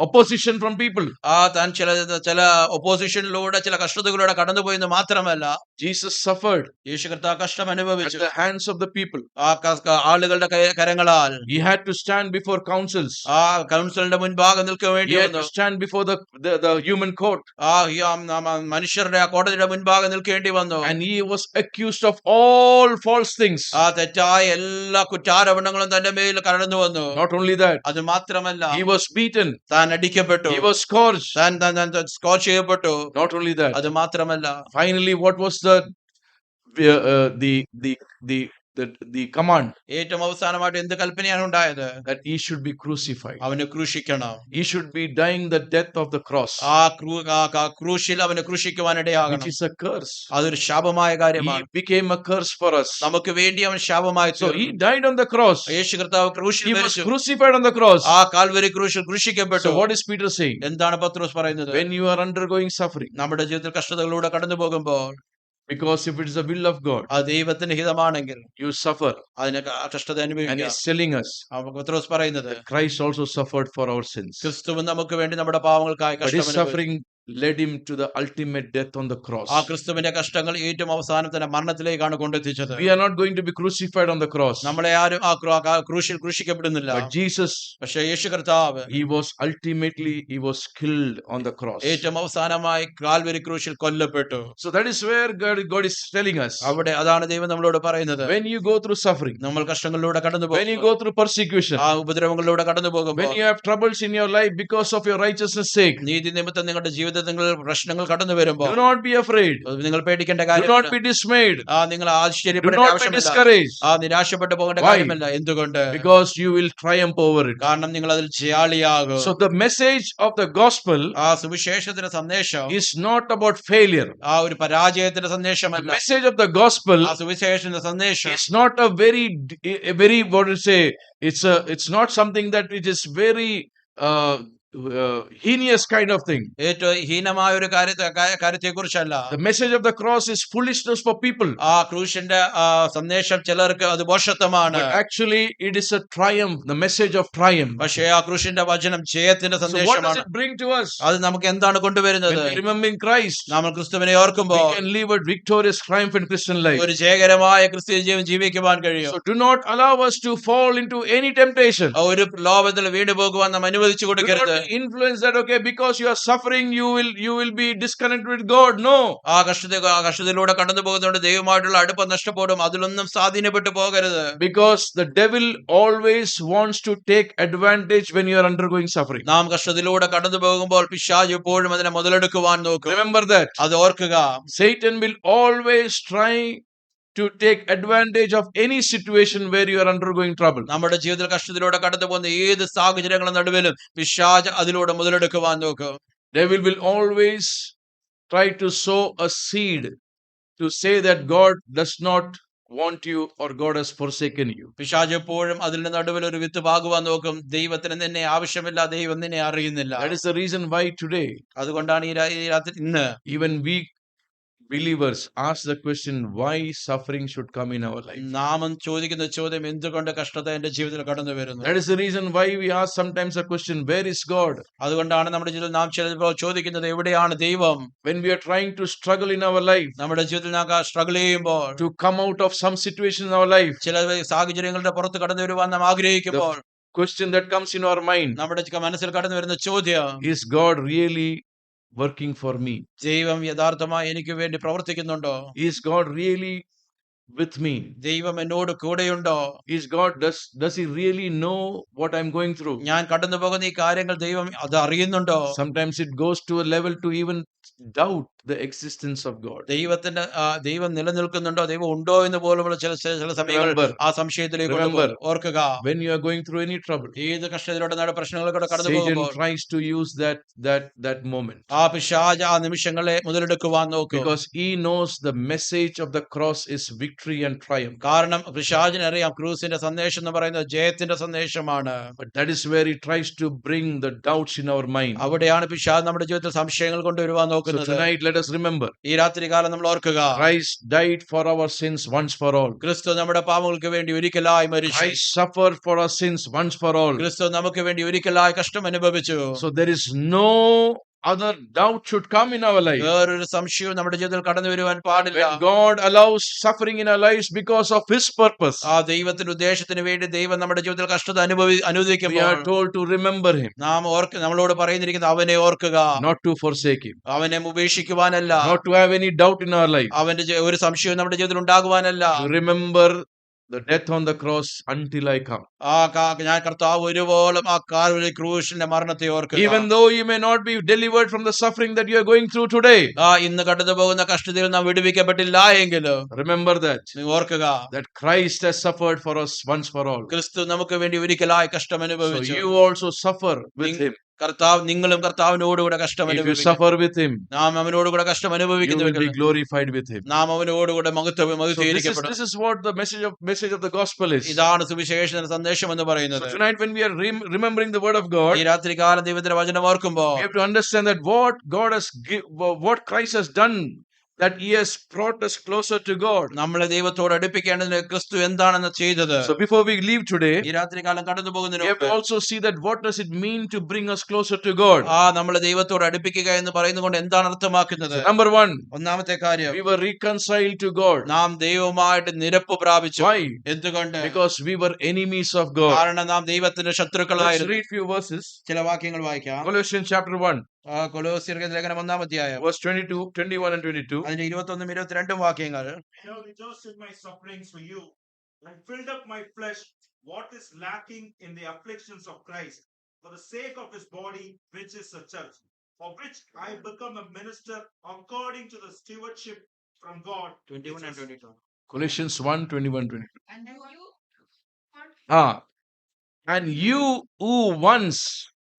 opposition from people. താൻ ചില ഒപ്പോസിഷനിലൂടെ ചില കഷ്ടതകളിലൂടെ കടന്നുപോയെന്ന് മാത്രമല്ല, Jesus suffered യേശു കർത്താവ് കഷ്ടം at അനുഭവിച്ചു. the hands of the people. ആളുകളുടെ കരങ്ങളാൽ He had to stand before councils. കൗൺസിലിന്റെ മുൻപാകെ നിൽക്കാൻ He വേണ്ടി had വന്നു. to stand before the human court. മനുഷ്യരുടെ കോടതിയുടെ മുൻപാകെ നിൽക്കേണ്ടി വന്നു. And he was accused of all false things. തെറ്റായ എല്ലാ കുറ്റാരോപണങ്ങളും തന്റെ മേൽ കടന്നു വന്നു. Not only that, അത് മാത്രമല്ല, he was beaten. താൻ അടിക്കപ്പെട്ടു, He was scourged. താൻ സ്കോച്ച് ചെയ്യപ്പെട്ടു. Not only that, അത് മാത്രമല്ല, finally, what was the command? ഏറ്റവും അവസാനമായിട്ട് എന്ത് കൽപ്പനയാണ് ഉണ്ടായത്? That he should be crucified. അവന് ക്രൂശിക്കണം. He should be dying the death of the cross, ക്രൂശിൽ അവന് ക്രൂശിക്കുവാനിടയാകണം. which is a curse. അതൊരു ശാപമായ He കാര്യമാണ്. became a curse for us. നമുക്ക് വേണ്ടി അവൻ ശാപമായി So തീർന്നു. he died on the cross. യേശു കർത്താവ് ക്രൂശിൽ He was മരിച്ചു. crucified on the cross. Calvary ക്രൂശിൽ ക്രൂശിക്കപ്പെട്ടു. So what is Peter saying? എന്താണ് പത്രോസ് പറയുന്നത്? When you are undergoing suffering, നമ്മുടെ ജീവിതത്തിൽ കഷ്ടതകളിലൂടെ കടന്നു പോകുമ്പോൾ, because if it is the will of God, അത് ദൈവത്തിന്റെ ഹിതമാണെങ്കിൽ you suffer. അതിനെ കഷ്ടത And അനുഭവിക്കാം. he's telling us പത്രോസ് പറയുന്നത്, Christ also suffered for our sins. ക്രിസ്തുവും നമുക്ക് വേണ്ടി നമ്മുടെ പാവങ്ങൾക്കായി But his കഷ്ടം അനുഭവിച്ചു. suffering led him to the ultimate death on the cross. ക്രിസ്തുവിന്റെ കഷ്ടങ്ങൾ ഏറ്റവും അവസാനം തന്നെ മരണത്തിലേക്കാണ് കൊണ്ടെത്തിച്ചത്. We are not going to be crucified on the cross. നമ്മളെ ആരും ക്രൂശിൽ ക്രൂശിക്കപ്പെടുന്നില്ല. But Jesus, പക്ഷെ യേശു കർത്താവ് he was killed on the cross. ഏറ്റവും അവസാനമായി കാൽവരി ക്രൂശിൽ കൊല്ലപ്പെട്ടു. So that is where God is telling us. അതാണ് ദൈവം നമ്മളോട് പറയുന്നത്. When you go through suffering, നമ്മൾ കഷ്ടങ്ങളിലൂടെ കടന്നു when you പോകും, go through persecution, ഉപദ്രവങ്ങളിലൂടെ കടന്നു പോകുമ്പോൾ, when you have troubles in your life because of your righteousness sake, നീതി നിമിത്തം നിങ്ങളുടെ ജീവിതത്തിൽ പ്രശ്നങ്ങൾ കടന്നു വരുമ്പോൾ, do not be afraid. നിങ്ങൾ പേടിക്കേണ്ട Do കാര്യം, not be dismayed. നിങ്ങൾ Do ആശ്ചര്യപ്പെടേണ്ട not be ആവശ്യമില്ല, discouraged. നിരാശപ്പെട്ടു പോകേണ്ട Why? കാര്യമില്ല. എന്തുകൊണ്ട്? Because you will triumph over it. കാരണം നിങ്ങൾ അതിൽ ജയാളിയാകും. So the message of the gospel സുവിശേഷത്തിന്റെ സന്ദേശം is not about failure. ഒരു പരാജയത്തിന്റെ The സന്ദേശമല്ല. message of the gospel സുവിശേഷത്തിന്റെ സന്ദേശം is not a very what to say. It's not something that it is very heinous kind of thing. ഏറ്റവും ഹീനമായ ഒരു കാര്യത്തെ കുറിച്ചല്ല. The message of the cross is foolishness for people. ക്രൂശിന്റെ സന്ദേശം ചിലർക്ക് അത് ഭോഷത്വമാണ്. But actually, it is a triumph, the message of triumph. പക്ഷേ ക്രൂശിന്റെ വചനം ജയത്തിന്റെ So what does സന്ദേശമാണ്. it bring to us? അത് നമുക്ക് എന്താണ് കൊണ്ടുവരുന്നത്? When we remember in Christ, നമ്മൾ ക്രിസ്തുവിനെ we ഓർക്കുമ്പോൾ can live a victorious, triumphant Christian life. ഒരു ജയകരമായ ക്രിസ്തീയ ജീവിതം ജീവിക്കുവാൻ കഴിയും. So do not allow us to fall into any temptation. ഒരു ലോകത്തിൽ വീണു പോകുവാൻ നാം അനുവദിച്ചു Do കൊടുക്കരുത്. not be influenced that okay, because you are suffering, you will be disconnected with God. No. കഷ്ടത്തിലൂടെ കടന്നു പോകുന്നതുകൊണ്ട് ദൈവമായിട്ടുള്ള അടുപ്പം നഷ്ടപ്പെടും. അതിലൊന്നും സ്വാധീനപ്പെട്ടു പോകരുത്. Because the devil always wants to take advantage when you are undergoing suffering. നാം കഷ്ടത്തിലൂടെ കടന്നു പോകുമ്പോൾ പിശാച് എപ്പോഴും അതിനെ മുതലെടുക്കുവാൻ നോക്കും. Remember that. അത് ഓർക്കുക. Satan will always try to take advantage of any situation where you are undergoing trouble. നമ്മുടെ ജീവിതത്തിൽ കഷ്ടത്തിലൂടെ കടന്നു പോകുന്ന ഏത് സാഹചര്യങ്ങളുടെ നടുവിലും പിശാച് അതിലൂടെ മുതലെടുക്കുവാൻ നോക്കും. Devil will always try to sow a seed to say that God does not want you or God has forsaken you. പിശാച് എപ്പോഴും അതിന്റെ നടുവിൽ ഒരു വിത്ത് പാകുവാൻ നോക്കും. ദൈവത്തിന് നിന്നെ ആവശ്യമില്ല, ദൈവം നിന്നെ അറിയുന്നില്ല. That is the reason why today, അതുകൊണ്ടാണ് ഈ രാത്രി ഇന്ന് even we believers ask the question why suffering should come in our life. നാമം ചോദിക്കുന്ന ചോദ്യം, എന്തുകൊണ്ട് കഷ്ടത എന്റെ ജീവിതത്തിൽ കടന്നു വരുന്നു? That is the reason why we ask sometimes a question, where is God? അതുകൊണ്ടാണ് നമ്മുടെ ജീവിതത്തിൽ നാം ചിലപ്പോൾ ചോദിക്കുന്നത്, എവിടെയാണ് ദൈവം? When we are trying to struggle in our life, നമ്മുടെ ജീവിതത്തിൽ നാം സ്ട്രഗിൾ ചെയ്യുമ്പോൾ, to come out of some situation in our life, ചില സാഹചര്യങ്ങളുടെ പുറത്ത് കടന്നു വരുവാൻ നാം ആഗ്രഹിക്കുമ്പോൾ, question that comes in our mind, നമ്മുടെ മനസ്സിൽ കടന്നു വരുന്ന ചോദ്യം, is God really working for me? ദൈവം യഥാർത്ഥമായി എനിക്ക് വേണ്ടി പ്രവർത്തിക്കുന്നുണ്ടോ? Is God really with me? ദൈവം എന്നോട് കൂടെയുണ്ടോ? Is God, does he really know what I'm going through? ഞാൻ കടന്നു പോകുന്ന ഈ കാര്യങ്ങൾ ദൈവം അത് അറിയുന്നുണ്ടോ? Sometimes it goes to a level to even doubt the existence of God. ദൈവത്തിന്റെ ദൈവം നിലനിൽക്കുന്നുണ്ടോ, ദൈവം ഉണ്ടോ എന്ന് പോലുമുള്ള ചില സമയങ്ങൾ Remember, ആ സംശയത്തിലേക്ക് remember, കൊണ്ടുപോകും. ഓർക്കുക, when you are going through any trouble, ഏത് കഷ്ടത്തിലൂടെ പ്രശ്നങ്ങളിലൂടെ കടന്നു Satan പോകുമ്പോൾ tries to use that moment, ആ പിശാച് ആ നിമിഷങ്ങളെ മുതലെടുക്കുവാൻ നോക്കും. because he knows the message of the cross is victory and triumph. കാരണം പിശാചിന് അറിയാം ക്രൂസിന്റെ സന്ദേശം എന്ന് പറയുന്നത് ജയത്തിന്റെ സന്ദേശമാണ്. But that is where he tries to bring the doubts in our mind. അവിടെയാണ് പിശാച് നമ്മുടെ ജീവിതത്തിൽ സംശയങ്ങൾ കൊണ്ടുവരുവാൻ So നോക്കുന്നത്. tonight let us remember, ഈ രാത്രി കാലം നമ്മൾ ഓർക്കുക, Christ died for our sins once for all. ക്രിസ്തു നമ്മുടെ പാപങ്ങൾക്ക് വേണ്ടി ഒരിക്കലായി മരിച്ചു. Christ suffered for our sins once for all. ക്രിസ്തു നമുക്ക് വേണ്ടി ഒരിക്കലായി കഷ്ടം അനുഭവിച്ചു. So there is no other doubt should come in our life. വേറൊരു സംശയവും നമ്മുടെ ജീവിതത്തിൽ കടന്നു വരുവാൻ പാടില്ല. When God allows suffering in our lives because of his purpose, ആ ദൈവത്തിന്റെ ഉദ്ദേശത്തിന് വേണ്ടി ദൈവം നമ്മുടെ ജീവിതത്തിൽ കഷ്ടത we അനുവദിക്കുമ്പോൾ are told to remember him, നമ്മളോട് പറയുന്നിരിക്കുന്നത് അവനെ ഓർക്കുക, not to forsake him, അവനെ ഉപേക്ഷിക്കുവാനല്ല, not to have any doubt in our life. അവന്റെ ഒരു സംശയവും നമ്മുടെ ജീവിതത്തിൽ ഉണ്ടാകുവാനല്ല. To remember the death on the cross until I come. ഞാൻ കർത്താവ് ഒരുപോലും ആ കാൽവരി ക്രൂശിന്റെ മരണത്തെ ഓർക്കുക. Even though you may not be delivered from the suffering that you are going through today, ഇന്ന് കടന്നു പോകുന്ന കഷ്ടതയിൽ നാം വിടുവിക്കപ്പെട്ടില്ല എങ്കിലും remember that ഓർക്കുക, Christ has suffered for us once for all. ക്രിസ്തു നമുക്ക് വേണ്ടി ഒരിക്കലായി കഷ്ടം So അനുഭവിച്ചു. you also suffer with him. നിങ്ങളും കർത്താവിനോടുകൂടെ കഷ്ടം If you അനുഭവിക്കും. suffer with him, നാം അവനോടുകൂടെ കഷ്ടം you will അനുഭവിക്കുന്നുവെങ്കിൽ be glorified with him. നാം അവനോടുകൂടെ So മഹത്വീകരിക്കപ്പെടും. this is what the message of the gospel is. ഇതാണ് സുവിശേഷ സന്ദേശം എന്ന് So പറയുന്നത്. tonight when we are remembering the word of God, ഈ രാത്രി കാലം ദൈവത്തിന്റെ വചനം ഓർക്കുമ്പോൾ we have to understand that what Christ has done, that he has brought us closer to God. നമ്മളെ ദൈവത്തോട് അടുപ്പിക്കേണ്ടതിന് ക്രിസ്തു എന്താണെന്ന് ചെയ്തത്. So before we leave today, ഈ രാത്രി കാലം കടന്നു we പോകുന്നതിന് have to also see that what does it mean to bring us closer to God. നമ്മളെ ദൈവത്തോട് അടുപ്പിക്കുക എന്ന് പറയുന്നത് കൊണ്ട് എന്താണ് അർത്ഥമാക്കുന്നത്? Number one, ഒന്നാമത്തെ കാര്യം, we were reconciled to God. നാം ദൈവവുമായിട്ട് നിരപ്പ് പ്രാപിച്ചു. Why? എന്തുകൊണ്ട്? Because we were enemies of God. കാരണം നാം ദൈവത്തിന്റെ Let's ശത്രുക്കളായിരുന്നു. read few verses. ചില വാക്യങ്ങൾ വായിക്കാം. Colossians chapter 1, കൊലോസ്യർക്ക് ലേഖനം 1-ാം അധ്യായം verse 22, 21 and 22. അതിന്റെ 21-22 വാക്യങ്ങൾ. I have rejoiced in my sufferings for you, and filled up my flesh what is lacking in the afflictions of Christ, for the sake of his body, which is the church, for which I become a minister according to the stewardship from God. 21 and 22. Colossians 1, 21, 22. And you And you who once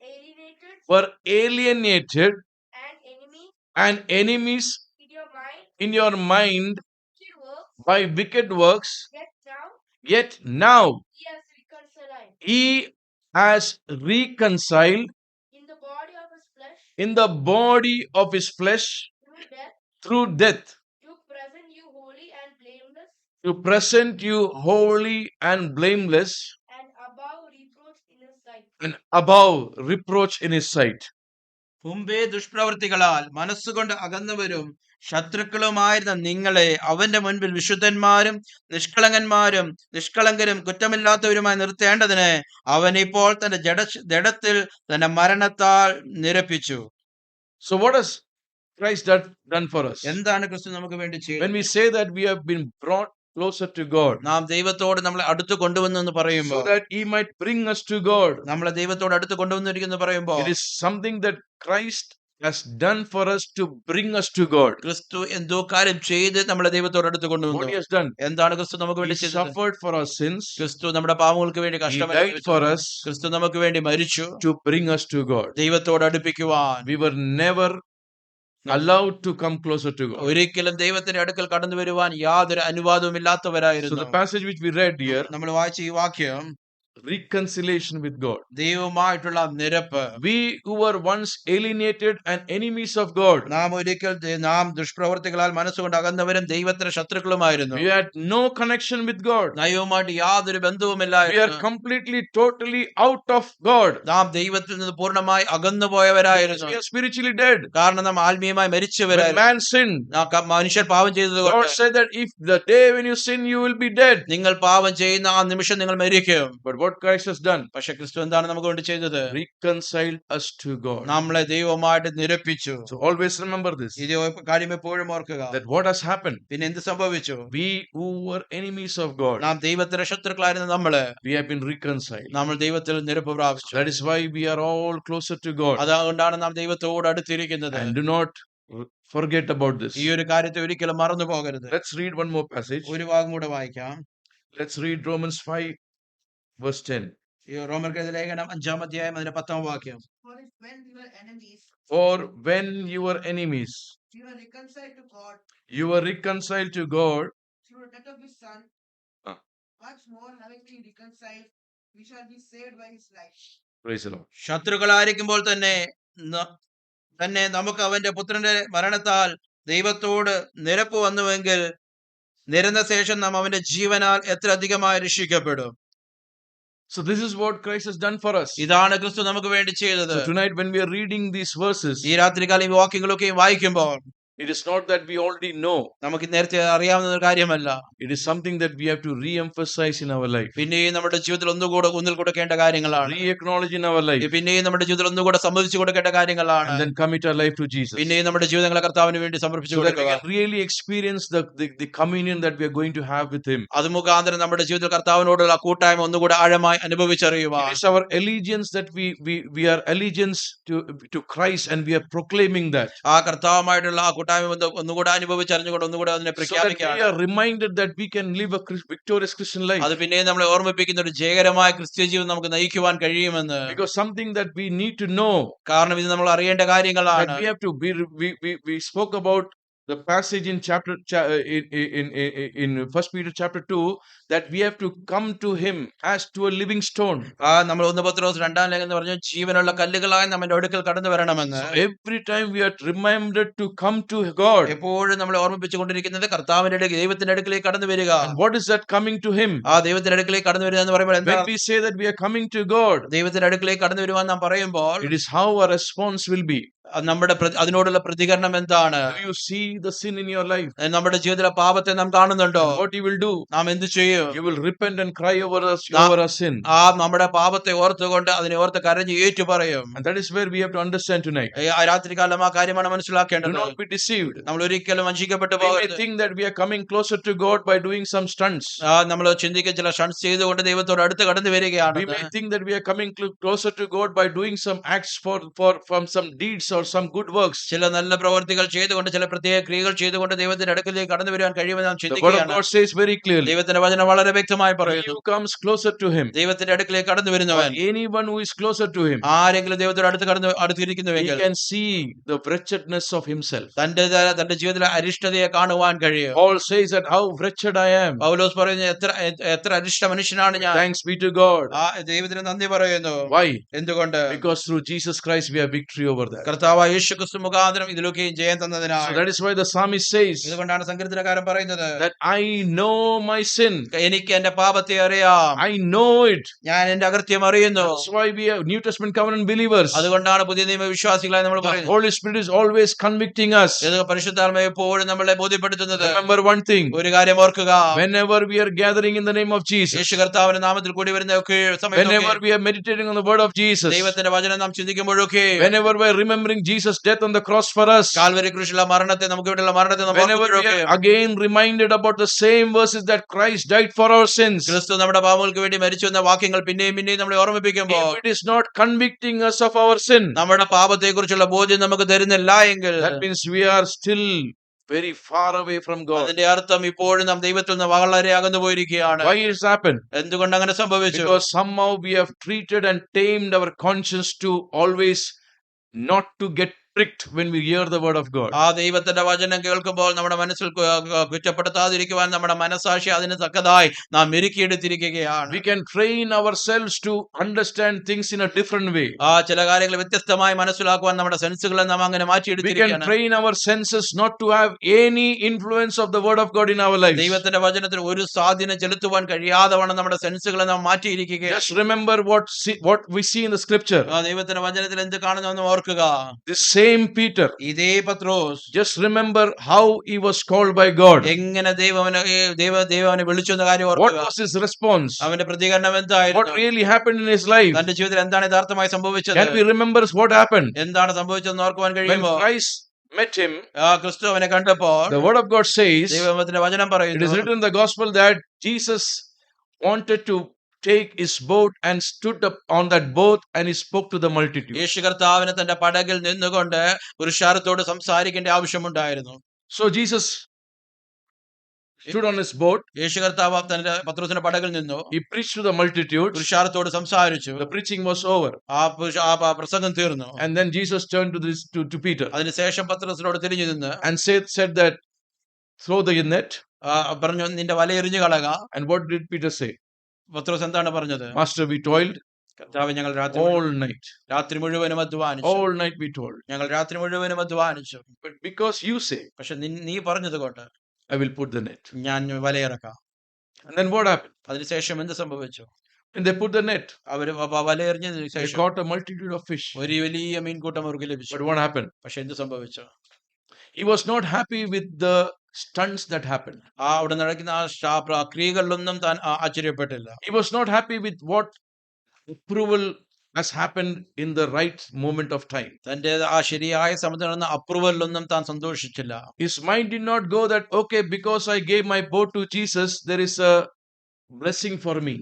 alienated were alienated and enemies and enemies in your mind, in your mind wicked works, by wicked works, yet now yet now he has reconciled he has reconciled in the body of his flesh in the body of his flesh through death, through death, to present you holy and blameless to present you holy and blameless and above reproach in his sight. and above reproach in his sight. മുമ്പേ ദുഷ്പ്രവൃത്തികളാൽ മനസ്സുകൊണ്ട് അകന്നവരും ശത്രുക്കളുമായിരുന്ന നിങ്ങളെ അവന്റെ മുൻപിൽ വിശുദ്ധന്മാരും നിഷ്കളങ്കന്മാരും നിഷ്കളങ്കരും കുറ്റമില്ലാത്തവരുമായി നിർത്തേണ്ടതിന് അവൻ ഇപ്പോൾ തന്റെ ജഡത്തിൽ തന്റെ മരണത്താൽ നിരപ്പിച്ചു. So what has Christ done for us? എന്താണ് ക്രിസ്തു നമുക്ക് വേണ്ടി ചെയ്തത്? When we say that we have been brought closer to God, നാം ദൈവത്തോട് നമ്മളെ അടുത്ത് കൊണ്ടുവന്നു എന്ന് so പറയുമ്പോൾ, that he might bring us to God, നമ്മളെ ദൈവത്തോട് അടുത്ത് കൊണ്ടുവന്നിരിക്കുന്നു പറയുമ്പോൾ, it is something that Christ has done for us to bring us to God. ക്രിസ്തു എന്തോ കാര്യം ചെയ്ത് നമ്മളെ ദൈവത്തോട് അടുത്ത് What കൊണ്ടുവന്നു. he has done, എന്താണ് ക്രിസ്തു നമുക്ക് he വേണ്ടി ചെയ്തത്? suffered for our sins, ക്രിസ്തു നമ്മുടെ പാപങ്ങൾക്ക് വേണ്ടി he കഷ്ടം died അനുഭവിച്ചു. for us ക്രിസ്തു നമുക്ക് വേണ്ടി മരിച്ചു to bring us to God. ദൈവത്തോട് അടുപ്പിക്കുവാൻ. We were never allowed to come closer to God. ഒരിക്കലും ദൈവത്തിന്റെ അടുക്കൽ കടന്നു വരുവാൻ യാതൊരു അനുവാദവും So ഇല്ലാത്തവരായിരുന്നു. the passage which we read here, നമ്മൾ വായിച്ച ഈ വാക്യം reconciliation with God. ദൈവവുമായിട്ടുള്ള നിരപ്പ്. We who were once alienated and enemies of God, നാം ഒരിക്കൽ നാം ദുഷ്പ്രവർത്തികളാൽ മനസ്സുകൊണ്ട് അകന്നവരും ദൈവത്തിന്റെ ശത്രുക്കളുമായിരുന്നു. we had no connection with God. ദൈവവുമായിട്ട് യാതൊരു We are ബന്ധവുമില്ലായിരുന്നു. completely, totally out of God. നാം ദൈവത്തിൽ നിന്ന് പൂർണ്ണമായി അകന്നു പോയവരായിരുന്നു. We are spiritually dead. കാരണം നാം ആത്മീയമായി When മരിച്ചവരായിരുന്നു. man sinned, മനുഷ്യർ പാപം ചെയ്തത് God കൊണ്ട് said that if the day when you sin, you will be dead. നിങ്ങൾ പാപം ചെയ്യുന്ന ആ നിമിഷം നിങ്ങൾ മരിക്കും. But what Christ has done, പക്ഷെ ക്രിസ്തു എന്താണ് നമുക്ക് വേണ്ടി ചെയ്തത്? reconciled us to God. നമ്മളെ ദൈവവുമായിട്ട് നിരപ്പിച്ചു. So always remember this, ഇത് കാര്യം എപ്പോഴും ഓർക്കുക. that what has happened, പിന്നെ എന്ത് സംഭവിച്ചു? we who were enemies of God, നാം ദൈവത്തിന്റെ ശത്രുക്കളായിരുന്ന നമ്മള് we have been reconciled. നമ്മൾ ദൈവത്തിൽ നിരപ്പ് പ്രാപിച്ചു. That is why we are all closer to God. അതുകൊണ്ടാണ് നാം ദൈവത്തോട് അടുത്തിരിക്കുന്നത്. And do not forget about this. ഈ ഒരു കാര്യത്തെ ഒരിക്കലും മറന്നു പോകരുത്. Let's read one more passage. ഒരു ഭാഗം കൂടെ വായിക്കാം. Let's read Romans 5, verse 10. ഈ റോമർക്കെഴുതിയ ലേഖനം 5-ാം അധ്യായം അതിന്റെ 10-ാം വാക്യം. For if when we were enemies, For when you were enemies, we were reconciled to God you were reconciled to God. through the death of his son, Ah. much more having been reconciled, we shall be saved by his life. Praise the Lord. ശത്രുക്കളായിരിക്കുമ്പോൾ തന്നെ നമുക്ക് അവന്റെ പുത്രന്റെ മരണത്താൽ ദൈവത്തോട് നിരപ്പ് വന്നുവെങ്കിൽ നിരന്ന ശേഷം നാം അവന്റെ ജീവനാൽ എത്ര അധികമായി രക്ഷിക്കപ്പെടും. So this is what Christ has done for us. ഇതാണ് ക്രിസ്തു നമുക്ക് വേണ്ടി ചെയ്തത്. So tonight when we are reading these verses, ഈ രാത്രികാലം ഈ വാക്യങ്ങളൊക്കെ വായിക്കുമ്പോൾ it is not that we already know. നമുക്ക് നേരത്തെ അറിയാവുന്ന ഒരു കാര്യമല്ല. It is something that we have to re-emphasize in our life, പിന്നെയും നമ്മുടെ ജീവിതത്തിൽ ഒന്നിൽ കൊടുക്കേണ്ട കാര്യങ്ങളാണ്. re-acknowledge in our life, പിന്നെയും നമ്മുടെ ജീവിതത്തിൽ ഒന്നുകൂടെ സമ്മതിച്ചു കൊടുക്കേണ്ട കാര്യങ്ങളാണ്. and then commit our life to Jesus. പിന്നെയും നമ്മുടെ ജീവിതങ്ങളെ കർത്താവിന് വേണ്ടി സമർപ്പിച്ചു So that we കൊടുക്കുക. can really experience the communion that we are going to have with Him. അത് മുഖാന്തരം നമ്മുടെ ജീവിതത്തിൽ കർത്താവിനോടുള്ള കൂട്ടായ്മ ഒന്നുകൂടെ ആഴമായി അനുഭവിച്ചറിയുവാൻ. It is our allegiance that we are allegiance to Christ, and we are proclaiming that. ആ കർത്താവുമായിട്ടുള്ള ആ കൂട്ടായ്മ ഒന്നുകൂടെ അനുഭവിച്ചറിഞ്ഞുകൊണ്ട് ഒന്നുകൂടെ അതിനെ So that we പ്രഖ്യാപിക്കുകയാണ്. are reminded that we can live a victorious Christian life. അത് പിന്നെയും നമ്മളെ ഓർമ്മിപ്പിക്കുന്ന ഒരു ജയകരമായ ക്രിസ്ത്യ ജീവിതം നമുക്ക് നയിക്കുവാൻ കഴിയുമെന്ന്. Because something that we need to know, കാരണം ഇത് നമ്മൾ അറിയേണ്ട കാര്യങ്ങളാണ്. that we have to be, we spoke about the passage in in 1 Peter chapter 2, that we have to come to Him as to a living stone. നമ്മൾ 1 പത്രോസ് 2-ാം ലേഖനം പറഞ്ഞു ജീവനുള്ള കല്ലുകളായി നമ്മുടെ അടുക്കൽ കടന്നു വരണമെന്ന്. So every time we are reminded to come to God. എപ്പോഴും നമ്മളെ ഓർമ്മിപ്പിച്ചുകൊണ്ടിരിക്കുന്നത് കർത്താവിന്റെ അടുക്കൽ ദൈവത്തിന്റെ അടുക്കലേക്ക് കടന്നു വരിക. And what is that coming to Him? ആ ദൈവത്തിന്റെ അടുക്കലേക്ക് കടന്നു വരിക എന്ന് പറയുമ്പോൾ When എന്താണ്? we say that we are coming to God, ദൈവത്തിന്റെ അടുക്കലേക്ക് കടന്നു വരുവാൻ നാം പറയുമ്പോൾ it is how our response will be. നമ്മുടെ അതിനോടുള്ള പ്രതികരണം എന്താണ്? Do you see the sin in your life? നമ്മുടെ ജീവിതത്തിലെ പാപത്തെ നാം കാണുന്നുണ്ടോ? What you will do? നാം എന്ത് ചെയ്യും? You will repent and cry over our sin. ആ നമ്മുടെ പാപത്തെ ഓർത്തുകൊണ്ട് അതിനെ ഓർത്ത് കരഞ്ഞ് ഏറ്റു പറയും. And that is where we have to understand tonight. ആ രാത്രികാലം ആ കാര്യമാണ് Do മനസ്സിലാക്കേണ്ടത്. not be deceived. നമ്മൾ ഒരിക്കലും വഞ്ചിക്കപ്പെട്ടു We may പോകരുത്. think that we are coming closer to God by doing some stunts. നമ്മൾ ചിന്തിക്കുക ചില ഷൺസ് ചെയ്തുകൊണ്ട് ദൈവത്തോട് അടുത്ത് കടന്നു വരികയാണ്. We may think that we are coming closer to God by doing some acts from some deeds or some good works. ചില നല്ല പ്രവർത്തികൾ ചെയ്തുകൊണ്ട് ചില പ്രത്യേക ക്രിയകൾ ചെയ്തുകൊണ്ട് ദൈവത്തിന്റെ അടുക്കലേക്ക് കടന്നു വരാൻ കഴിയുമെന്ന് നാം The word of ചിന്തിക്കുകയാണ്. God says very clearly, ദൈവത്തിന്റെ വചനം വളരെ വ്യക്തമായി he പറയുന്നു. who comes closer to Him, ദൈവത്തിന്റെ അടുക്കലേക്ക് കടന്നു or വരുന്നവൻ anyone who is closer to Him, ആരെങ്കിലും ദൈവത്തോട് he അടുത്തിരിക്കുന്നുവെങ്കിൽ can see the wretchedness of himself. തന്റെ ജീവിതത്തിലെ അരിഷ്ടതയെ കാണുവാൻ കഴിയും. Paul says that how wretched I am. പൗലോസ് പറയുന്നു എത്ര അരിഷ്ട മനുഷ്യനാണ് ഞാൻ. Thanks be to God. ആ ദൈവത്തിന് നന്ദി പറയുന്നു. Why? എന്തുകൊണ്ട്? Because through Jesus Christ we have victory over that. കർത്താവായ യേശുക്രിസ്തു മുഖാന്തരം ഇതിലൊക്കെയും ജയം So തന്നതിനാണ്. that is why the psalmist says ഇതുകൊണ്ടാണ് സങ്കീർത്തനക്കാരൻ പറയുന്നത്, that I know my sin. എനിക്ക് എന്റെ പാപത്തെ അറിയാം, I know it. ഞാൻ എന്റെ അകൃത്യം അറിയുന്നു. That's why we are New Testament covenant believers. അതുകൊണ്ടാണ് പുതിയ നിയമ വിശ്വാസികളായി നമ്മൾ The പറയുന്നത്. Holy Spirit is always convicting us. ഇത് പരിശുദ്ധാത്മ എപ്പോഴും നമ്മളെ ബോധ്യപ്പെടുത്തുന്നത്. Remember one thing. ഒരു കാര്യം ഓർക്കുക, Whenever we are gathering in the name of Jesus, യേശു കർത്താവിന്റെ നാമത്തിൽ കൂടി വരുന്ന whenever we are meditating on the word of Jesus, ദൈവത്തിന്റെ വചനം നാം ചിന്തിക്കുമ്പോഴൊക്കെ, whenever we are remembering Jesus' death on the cross for us, Calvary ക്രൂശിലുള്ള മരണത്തെ നമുക്ക് വേണ്ടിയുള്ള മരണത്തെ നാം whenever we ഓർക്കുമ്പോഴൊക്കെ, are again reminded about the same verses that Christ died for our sins, ക്രിസ്തു നമ്മുടെ പാപങ്ങൾക്ക് വേണ്ടി മരിച്ചു എന്ന വാക്യങ്ങൾ പിന്നെയും പിന്നെയും നമ്മളെ ഓർമ്മിപ്പിക്കുമ്പോൾ, if it is not convicting us of our sin, നമ്മുടെ പാപത്തെ കുറിച്ചുള്ള ബോധ്യം നമുക്ക് തരുന്നില്ല എങ്കിൽ, that means we are still very far away from God. അതിന്റെ അർത്ഥം ഇപ്പോഴും നാം ദൈവത്തിൽ നിന്ന് വളരെ അകന്നു പോയിരിക്കുകയാണ്. Why it has happened? എന്തുകൊണ്ട് അങ്ങനെ സംഭവിച്ചു? Because somehow we have treated and tamed our conscience to always not to get pricked when we hear the word of God. ആ ദൈവത്തിന്റെ വചനം കേൾക്കുമ്പോൾ നമ്മുടെ മനസ്സിൽ കുറ്റപ്പെടുത്താതിരിക്കുവാൻ നമ്മുടെ മനസാക്ഷി അതിന് തക്കതായി നാം മെരുക്കിയെടുത്തിരിക്കുകയാണ്. We can train ourselves to understand things in a different way. ആ ചില കാര്യങ്ങൾ വ്യത്യസ്തമായി മനസ്സിലാക്കുവാൻ നമ്മുടെ സെൻസുകളെ നാം അങ്ങനെ We can മാറ്റിയെടുത്തിരിക്കുകയാണ്. train our senses not to have any influence of the word of God in our lives. ദൈവത്തിന്റെ വചനത്തിൽ ഒരു സ്വാധീനം ചെലുത്തുവാൻ കഴിയാതെ വണ്ണം നമ്മുടെ സെൻസുകളെ നാം മാറ്റിയിരിക്കുകയാണ്. Just remember what we see in the scripture. ആ ദൈവത്തിന്റെ വചനത്തിൽ എന്ത് കാണുന്നു എന്ന് ഓർക്കുക. This same Peter, ഇതേ പത്രോസ് just remember how he was called by God. എങ്ങനെ ദൈവം അവനെ വിളിച്ചു എന്ന കാര്യം What ഓർക്കുക. was his response? അവന്റെ പ്രതികരണം What എന്തായിരുന്നു? really happened in his life? തന്റെ ജീവിതത്തിൽ എന്താണ് യഥാർത്ഥമായി സംഭവിച്ചത്? Can we remember what happened? എന്താണ് സംഭവിച്ചതെന്ന് ഓർക്കുവാൻ When കഴിയുമോ? Christ met him, ക്രിസ്തു അവനെ കണ്ടപ്പോൾ the word of God says, ദൈവത്തിന്റെ വചനം it പറയുന്നു, is written in the gospel that Jesus wanted to take his boat and stood up on that boat and he spoke to the multitude. യേശു കർത്താവിന് തന്റെ പടകിൽ നിന്നുകൊണ്ട് പുരുഷാരത്തോട് സംസാരിക്കേണ്ട ആവശ്യമുണ്ടായിരുന്നു. So Jesus stood on his boat, യേശു കർത്താവ് തന്റെ പത്രോസിന്റെ പടകിൽ നിന്നു he preached to the multitude, പുരുഷാരത്തോട് സംസാരിച്ചു. the preaching was over. ആ പ്രസംഗം തീർന്നു. And then Jesus turned to Peter അതിനുശേഷം പത്രോസിനോട് തിരിഞ്ഞു നിന്ന് and said that, throw the net. പറഞ്ഞു, നിന്റെ വല എറിഞ്ഞു കളക. And what did Peter say? പത്രോസ് എന്താണ് പറഞ്ഞത്? Master, we toiled കർത്താവ്, ഞങ്ങൾ all night. രാത്രി മുഴുവനും അധ്വാനിച്ചു. All night we toiled. ഞങ്ങൾ രാത്രി മുഴുവനും അധ്വാനിച്ചു. But because you say, പക്ഷെ നീ പറഞ്ഞത് കൊണ്ട് I will put the net. ഞാൻ വലയിറക്കാം. And then what happened? അതിനുശേഷം എന്ത് സംഭവിച്ചു? When they put the net, അവര് വലയെറിഞ്ഞതിന് they ശേഷം caught a multitude of fish. ഒരു വലിയ മീൻകൂട്ടം അവർക്ക് ലഭിച്ചു. But what happened? പക്ഷെ എന്ത് സംഭവിച്ചു? He was not happy with the stunts that happened. അവിടെ നടക്കുന്ന ആ ക്രിയകളിലൊന്നും താൻ ആശ്ചര്യപ്പെട്ടില്ല. He was not happy with what approval has happened in the right moment of time. തന്റെ ആ ശരിയായ സമയത്ത് നടന്ന അപ്രൂവലിലൊന്നും താൻ സന്തോഷിച്ചില്ല. His mind did not go that, okay, because I gave my boat to Jesus, there is a blessing for me.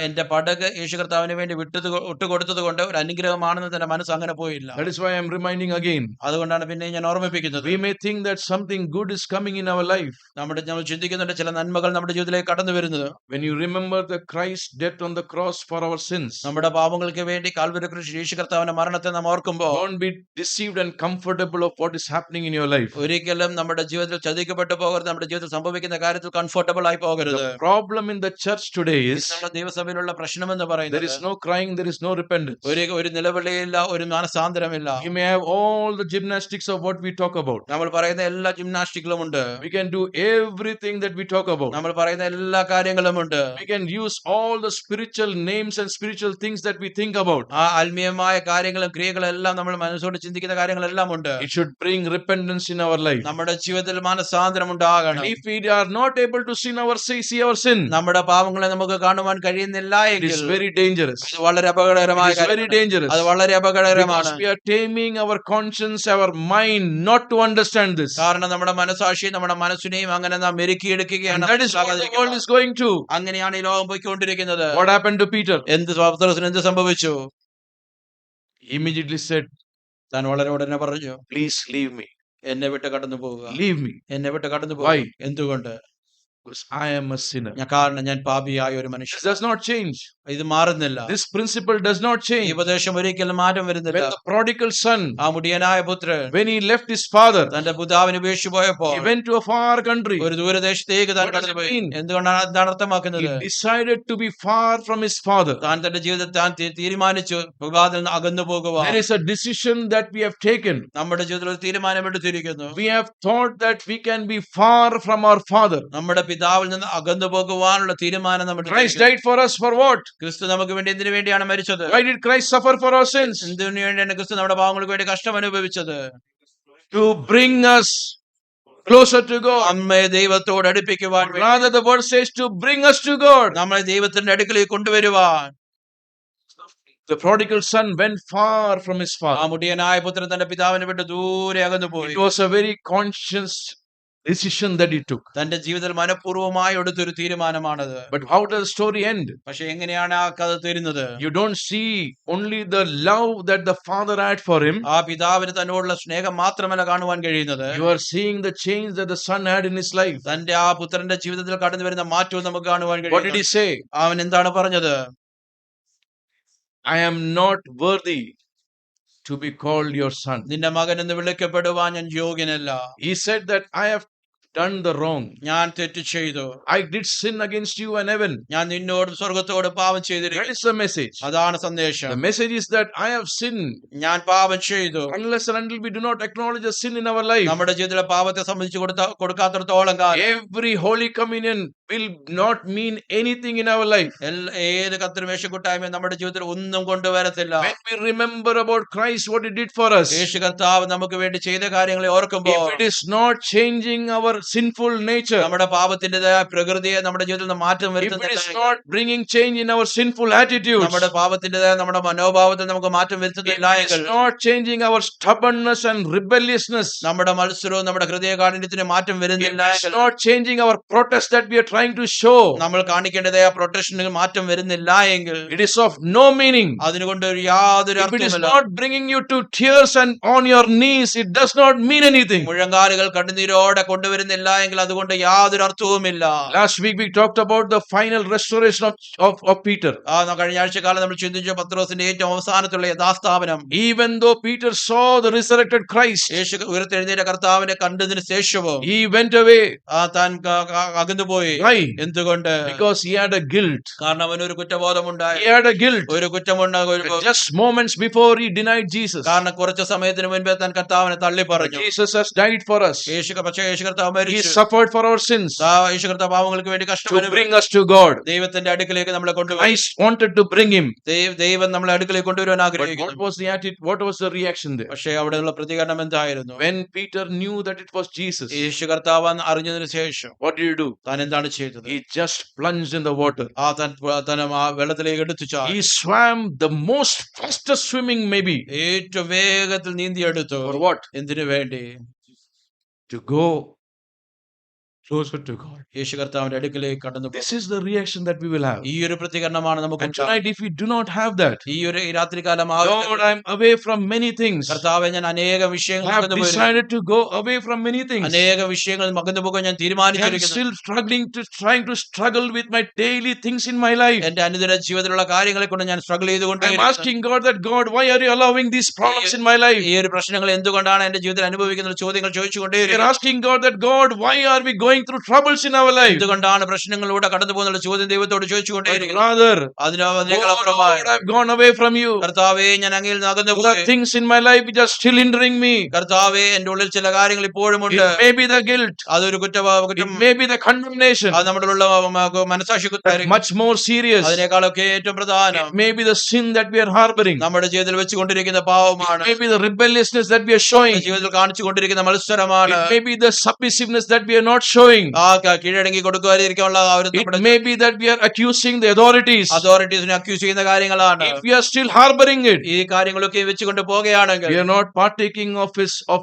എന്റെ പടക് യേശു കർത്താവിന് വേണ്ടി വിട്ടുകൊടുത്തത് കൊണ്ട് ഒരു അനുഗ്രഹമാണെന്ന് തന്റെ മനസ്സ് അങ്ങനെ പോയില്ല. That is why I am reminding again. അതുകൊണ്ടാണ് പിന്നെ ഞാൻ ഓർമ്മിപ്പിക്കുന്നത്. We may think that something good is coming in our life. നമ്മൾ ചിന്തിക്കുന്നുണ്ട് ചില നന്മകൾ നമ്മുടെ ജീവിതത്തിലേക്ക് കടന്നു വരുന്നത്. When you remember the Christ's death on the cross for our sins, നമ്മുടെ പാപങ്ങൾക്ക് വേണ്ടി കാൽവരി ക്രൂശിൽ യേശു കർത്താവിന്റെ മരണത്തെ നാം ഓർക്കുമ്പോൾ don't be deceived and comfortable of what is happening in your life. ഒരിക്കലും നമ്മുടെ ജീവിതത്തിൽ ചതിക്കപ്പെട്ടു പോകരുത്. നമ്മുടെ ജീവിതത്തിൽ സംഭവിക്കുന്ന കാര്യത്തിൽ കംഫർട്ടബിൾ ആയി പോകരുത്. The problem in the church today is നമ്മുടെ ദൈവസഭയിലുള്ള പ്രശ്നം എന്ന് there പറയുന്നത് is no crying, there is no repentance. ഒരു നിലവിളിയില്ല, ഒരു മാനസാന്തരമില്ല. You may have all the gymnastics of what we talk about. നമ്മൾ പറയുന്ന എല്ലാ ജിംനാസ്റ്റിക്കളും ഉണ്ട്. We can do everything that we talk about. നമ്മൾ പറയുന്ന എല്ലാ കാര്യങ്ങളും ഉണ്ട്. We can use all the spiritual names and spiritual things that we think about. ആ ആത്മീയമായ കാര്യങ്ങളും ക്രിയകളും എല്ലാം നമ്മൾ മനസ്സോട് ചിന്തിക്കുന്ന കാര്യങ്ങളെല്ലാം ഉണ്ട്. It should bring repentance in our life. നമ്മുടെ ജീവിതത്തിൽ മാനസാന്തരം ഉണ്ടാകണം. And if we are not able to see our sin, നമ്മുടെ പാപങ്ങളെ നമുക്ക് കാണുവാൻ കഴിയുന്നില്ല it എങ്കിൽ is very dangerous. അത് വളരെ അപകടകരമായ It is very dangerous. അത് വളരെ അപകടകരമാണ്. Because we are taming our conscience, our mind not to understand this. കാരണം നമ്മുടെ മനസാക്ഷി നമ്മുടെ മനസ്സിനെയും അങ്ങനെ നാം മെരുക്കിയെടുക്കുകയാണ്. And that is what the world is going to. അങ്ങനെയാണ് ഈ ലോകം പോയിക്കൊണ്ടിരിക്കുന്നത്. What happened to Peter? എന്ത് സംഭവിച്ചു? He immediately said, താൻ വളരെ ഉടനെ പറഞ്ഞു, please leave me. എന്നെ വിട്ട് കടന്നു പോവുക. Leave me. എന്നെ വിട്ട് കടന്നു Why? പോവുക. എന്തുകൊണ്ട്? Because I am a sinner. കാരണം ഞാൻ പാപിയായ ഒരു മനുഷ്യൻ. This does not change. ഇത് മാറുന്നില്ല. This principle does not ഈ change. ഉപദേശം ഒരിക്കലും മാറ്റം വരുന്നില്ല. When the prodigal son, ആ മുടിയനായ പുത്രൻ when he left his father, തന്റെ പിതാവിനെ ഉപേക്ഷിച്ചു പോയപ്പോൾ he went to a far country. ഒരു ദൂരദേശത്തേക്ക് താൻ What does it കടന്നുപോയി. mean? എന്തുകൊണ്ടാണ് എന്താണ് അർത്ഥമാക്കുന്നത്? He decided to be far from his father. താൻ തന്റെ ജീവിതത്തിൽ താൻ തീരുമാനിച്ചു പിതാവിൽ നിന്ന് അകന്നു പോകുവാൻ. There is a decision that we have taken. നമ്മുടെ ജീവിതത്തിൽ ഒരു തീരുമാനം എടുത്തിരിക്കുന്നു. We have thought that we can be far from our father. നമ്മുടെ പിതാവിൽ നിന്ന് അകന്നു പോകുവാനുള്ള തീരുമാനം നമ്മൾ Christ died for us for what? ക്രിസ്തു നമുക്ക് വേണ്ടി എന്തിനു വേണ്ടിയാണ് മരിച്ചത്? Why did Christ suffer for our sins? എന്തിനു വേണ്ടിയാണ് ക്രിസ്തു നമ്മുടെ പാവങ്ങൾക്ക് വേണ്ടി കഷ്ടം അനുഭവിച്ചത്? To bring us closer to God. അമ്മയെ ദൈവത്തോട് അടുപ്പിക്കുവാൻ വേണ്ടി. Rather, the word says to bring us to God. നമ്മളെ ദൈവത്തിന്റെ അടുക്കലേക്ക് കൊണ്ടുവരുവാൻ. The prodigal son went far from his ആ father. മുടിയനായ പുത്രൻ തന്റെ പിതാവിനെ വിട്ട് ദൂരെ അകന്നു പോയി. It was a very conscious decision that he took. തന്റെ ജീവിതത്തിൽ മനഃപൂർവ്വമായി എടുത്തൊരു തീരുമാനമാണത്. But how does the story end? പക്ഷെ എങ്ങനെയാണ് ആ കഥ തീരുന്നത്? You don't see only the love that the father had for him. ആ പിതാവിന് തന്നോടുള്ള സ്നേഹം മാത്രമല്ല കാണുവാൻ കഴിയുന്നത്. You are seeing the change that the son had in his life. തന്റെ ആ പുത്രന്റെ ജീവിതത്തിൽ കടന്നു വരുന്ന മാറ്റവും നമുക്ക് കാണുവാൻ What did he കഴിയും. say? അവൻ എന്താണ് പറഞ്ഞത്? I am not worthy to be called your son. നിന്റെ മകൻ എന്ന് വിളിക്കപ്പെടുവാൻ ഞാൻ യോഗ്യനല്ല. He said that I have done the wrong. ഞാൻ തെറ്റ് ചെയ്തു. I did sin against you and heaven. ഞാൻ നിന്നോടും സ്വർഗത്തോടും പാപം That ചെയ്തിരിക്കുന്നു. is the message. അതാണ് സന്ദേശം. The message is that I have sinned. ഞാൻ പാപം ചെയ്തു. Unless and until we do not acknowledge a sin in our life, നമ്മുടെ ജീവിതത്തിലെ പാപത്തെ സംബന്ധിച്ച് കൊടുക്കാത്തിടത്തോളം കാലം every Holy Communion will not mean anything in our life. ഏത് കർത്തൃമേശ കൂട്ടായ്മയും നമ്മുടെ ജീവിതത്തിൽ ഒന്നും കൊണ്ടുവരത്തില്ല. When we remember about Christ, what He did for us, യേശു കർത്താവ് നമുക്ക് വേണ്ടി ചെയ്ത കാര്യങ്ങളെ ഓർക്കുമ്പോൾ if it is not changing our sinful nature, നമ്മുടെ പാപത്തിന്റേതായ പ്രകൃതിയെ നമ്മുടെ ജീവിതത്തിൽ നിന്ന് മാറ്റം if it is വരുത്തുന്നില്ല, not bringing change in our sinful attitudes, നമ്മുടെ പാപത്തിന്റേതായ നമ്മുടെ മനോഭാവത്തിൽ നമുക്ക് മാറ്റം if വരുത്തുന്നില്ല it is എങ്കിൽ, not changing our stubbornness and rebelliousness, നമ്മുടെ മത്സരവും നമ്മുടെ ഹൃദയകാഠിന്യത്തിന് മാറ്റം if വരുന്നില്ല it is എങ്കിൽ, not changing our protest that we are trying to show, നമ്മൾ കാണിക്കേണ്ടതായ പ്രൊട്ടക്ഷന് മാറ്റം വരുന്നില്ല എങ്കിൽ, it is of no meaning. അതിനുകൊണ്ട് ഒരു യാതൊരു If it is അർത്ഥവുമില്ല. not bringing you to tears and on your knees, it does not mean anything. മുഴങ്കാലുകൾ കണ്ണുനീരോടെ കൊണ്ടുവരുന്നില്ല എങ്കിൽ അതുകൊണ്ട് യാതൊരു അർത്ഥവുമില്ല. Last week we talked about the final restoration of Peter. കഴിഞ്ഞ ആഴ്ച കാലം നമ്മൾ ചിന്തിച്ചു പത്രോസിന്റെ ഏറ്റവും അവസാനത്തുള്ള യഥാസ്ഥാപനം. Even though Peter saw the resurrected Christ, യേശു ഉയർത്തെഴുന്നേറ്റ കർത്താവിനെ കണ്ടതിന് ശേഷവും he went away. താൻ അകന്നുപോയി. Why? എന്തുകൊണ്ട്? Because he had a guilt. കാരണം അവനൊരു കുറ്റബോധമുണ്ടായി. He had a guilt. ഒരു കുറ്റമുണ്ടാകും. Just moments before he denied Jesus. കാരണം കുറച്ച് സമയത്തിന് മുൻപേ താൻ കർത്താവിനെ തള്ളി പറഞ്ഞു. Jesus has died for us. പക്ഷേ യേശു കർത്താവ് He മരിച്ചു. suffered for our sins യേശു കർത്താവ് പാവങ്ങൾക്ക് വേണ്ടി to കഷ്ടപ്പെട്ടു bring us to God. ദൈവത്തിന്റെ അടുക്കലേക്ക് നമ്മളെ കൊണ്ടുപോയി. Christ wanted to bring him. ദൈവം നമ്മളെ അടുക്കലേക്ക് കൊണ്ടുവരാൻ But ആഗ്രഹിക്കുന്നു. what was the attitude? What was the reaction there? പക്ഷേ അവിടെയുള്ള പ്രതികരണം എന്തായിരുന്നു? When Peter knew that it was Jesus, യേശു കർത്താവ് അറിഞ്ഞതിന് ശേഷം what did he do? താൻ എന്താണ് ചെയ്തത്? He just plunged in the water. താൻ ആ വെള്ളത്തിലേക്ക് എടുത്തു ചാടി. He swam the most fastest swimming maybe. ഏറ്റവും വേഗത്തിൽ നീന്തിയെടുത്തു. For what? എന്തിനു വേണ്ടി? To go closer to God. യേശു കർത്താവിന്റെ അടുക്കലേക്ക് കടന്നു. This is the reaction that we will have. ഈ ഒരു പ്രതികരണമാണ് നമുക്ക് And tonight, if we do not have that, ഈ രാത്രികാലം Lord, I'm away from many things. കർത്താവെ ഞാൻ അനേക I വിഷയങ്ങൾ have decided to go away from many things. അനേക വിഷയങ്ങൾ മകന്നു പോകാൻ ഞാൻ I'm തീരുമാനിച്ചിരിക്കുന്നു. still trying to struggle with my daily things in my life. എന്റെ അനുദിന ജീവിതത്തിലുള്ള കാര്യങ്ങളെ കൊണ്ട് ഞാൻ സ്ട്രഗിൾ ചെയ്തുകൊണ്ട് I'm asking God that, God, why are you allowing these problems in my life? ഈ ഒരു പ്രശ്നങ്ങൾ എന്തുകൊണ്ടാണ് എന്റെ ജീവിതത്തിൽ അനുഭവിക്കുന്ന ചോദ്യങ്ങൾ We ചോദിച്ചുകൊണ്ടേ are asking God that, God, why are we going through troubles in our life? എന്തുകൊണ്ടാണ് പ്രശ്നങ്ങളിലൂടെ കടന്നു പോകുന്ന ചോദ്യം ദൈവത്തോട് ചോദിച്ചുകൊണ്ടേ But rather, അതിനേക്കാൾ oh അപ്പുറമായി Lord, I've gone away from you. കർത്താവേ ഞാൻ അങ്ങയിൽ നിന്ന് അകന്നു There are പോയി. things in my life which are still hindering me. കർത്താവേ എന്റെ ഉള്ളിൽ ചില കാര്യങ്ങൾ ഇപ്പോഴും ഉണ്ട്. It may be the guilt. അതൊരു It may be the condemnation. അത് നമ്മുടെ ഉള്ള മനസാക്ഷി But much more serious. അതിനേക്കാളൊക്കെ ഏറ്റവും പ്രധാനം It may be the sin that we are harboring. നമ്മുടെ ജീവിതത്തിൽ വെച്ചുകൊണ്ടിരിക്കുന്ന പാവമാണ്. It may be the rebelliousness that we are showing. ജീവിതത്തിൽ കാണിച്ചുകൊണ്ടിരിക്കുന്ന മത്സരമാണ്. It may be the submissiveness that we are not showing. കീഴടങ്ങി കൊടുക്കുവാതിരിക്കാനുള്ള It may be that we are accusing the authorities. അതോറിറ്റീസിനെ accuse ചെയ്യുന്ന കാര്യങ്ങളാണ്. If we are still harboring it, ഈ കാര്യങ്ങളൊക്കെ വെച്ചുകൊണ്ട് പോകുകയാണെങ്കിൽ we are not partaking of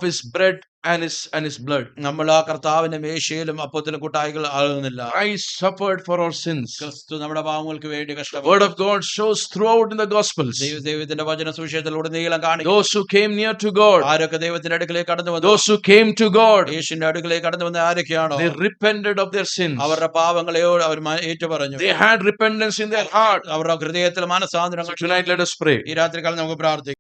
his bread and his blood. നമ്മൾ ആ കർത്താവിന്റെ മേശയിലും അപ്പത്തിലും കൂട്ടായികൾ ആകുന്നില്ല. Christ suffered for our sins. ക്രിസ്തു നമ്മുടെ പാവങ്ങൾക്ക് വേണ്ടി The കഷ്ടപ്പെട്ടു. word of God shows throughout in the Gospels. ദൈവത്തിന്റെ വചന സുവിശേഷത്തിലൂടെ നീളം കാണിക്കും. Those who came near to God, ആരൊക്കെ ദൈവത്തിന്റെ അടുക്കലേക്ക് കടന്നു വന്നു? those who came to God, യേശുവിന്റെ അടുക്കലേക്ക് കടന്നു വന്ന ആരൊക്കെയാണോ they repented of their sins. അവരുടെ പാവങ്ങളെയോ അവർ ഏറ്റുപറഞ്ഞു. They had repentance in their heart. അവരുടെ ഹൃദയത്തിൽ So മാനസാന്തരം. tonight let us pray. ഈ രാത്രികാലം നമുക്ക് പ്രാർത്ഥിക്കാം.